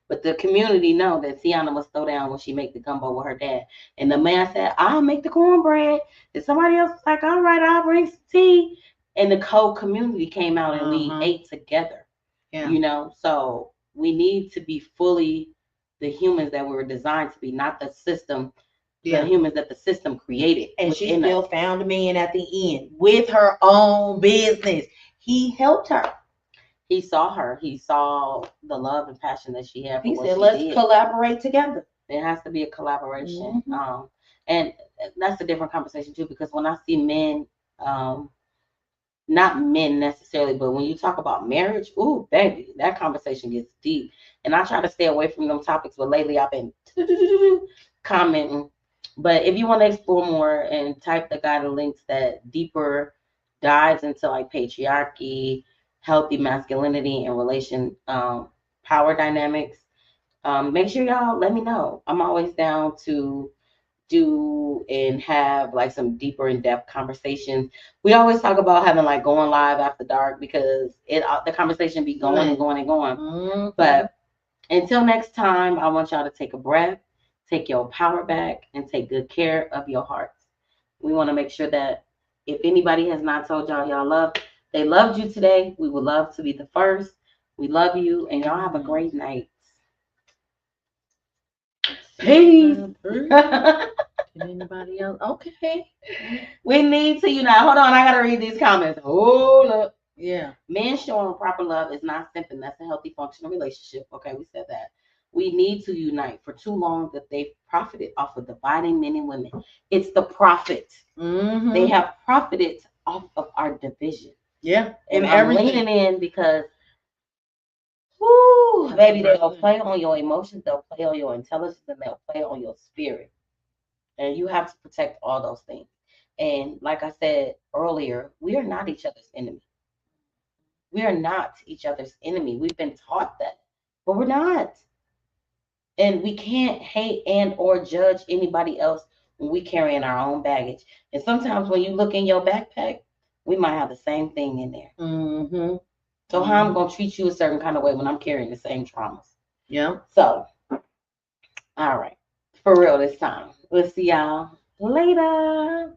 But the community know that Tiana must throw down when she make the gumbo with her dad. And the man said, "I'll make the cornbread." And somebody else was like, "All right, I'll bring some tea." And the whole community came out and we ate together. Yeah. You know, so we need to be fully the humans that we were designed to be, not the system, the humans that the system created. And she still found a man at the end with her own business. He helped her. He saw her. He saw the love and passion that she had. He said, "Let's collaborate together." There has to be a collaboration. And that's a different conversation too, because when I see men, not men necessarily, but when you talk about marriage, ooh, baby, that conversation gets deep. And I try to stay away from them topics, but lately I've been commenting. But if you want to explore more and type the guided links that deeper dives into like patriarchy, healthy masculinity, and power dynamics, make sure y'all let me know. I'm always down to do and have like some deeper in-depth conversations. We always talk about having like going live after dark because the conversation be going and going and going. But until next time, I want y'all to take a breath, take your power back, and take good care of your hearts. We want to make sure that if anybody has not told y'all they loved you today, we would love to be the first. We love you, and y'all have a great night. Peace. Anybody else? Okay. We need to unite. Hold on, I gotta read these comments. Hold up. Yeah. Men showing proper love is not simping. That's a healthy, functional relationship. Okay, we said that. We need to unite. For too long that they've profited off of dividing men and women. It's the profit. They have profited off of our division. Yeah. And I'm leaning in because whoo, baby, they'll play on your emotions, they'll play on your intelligence, and they'll play on your spirit. And you have to protect all those things. And like I said earlier, we are not each other's enemy. We are not each other's enemy. We've been taught that, but we're not. And we can't hate and or judge anybody else when we carry in our own baggage. And sometimes when you look in your backpack, we might have the same thing in there. So how I'm going to treat you a certain kind of way when I'm carrying the same traumas. Yeah. So, all right. For real this time. We'll see y'all later.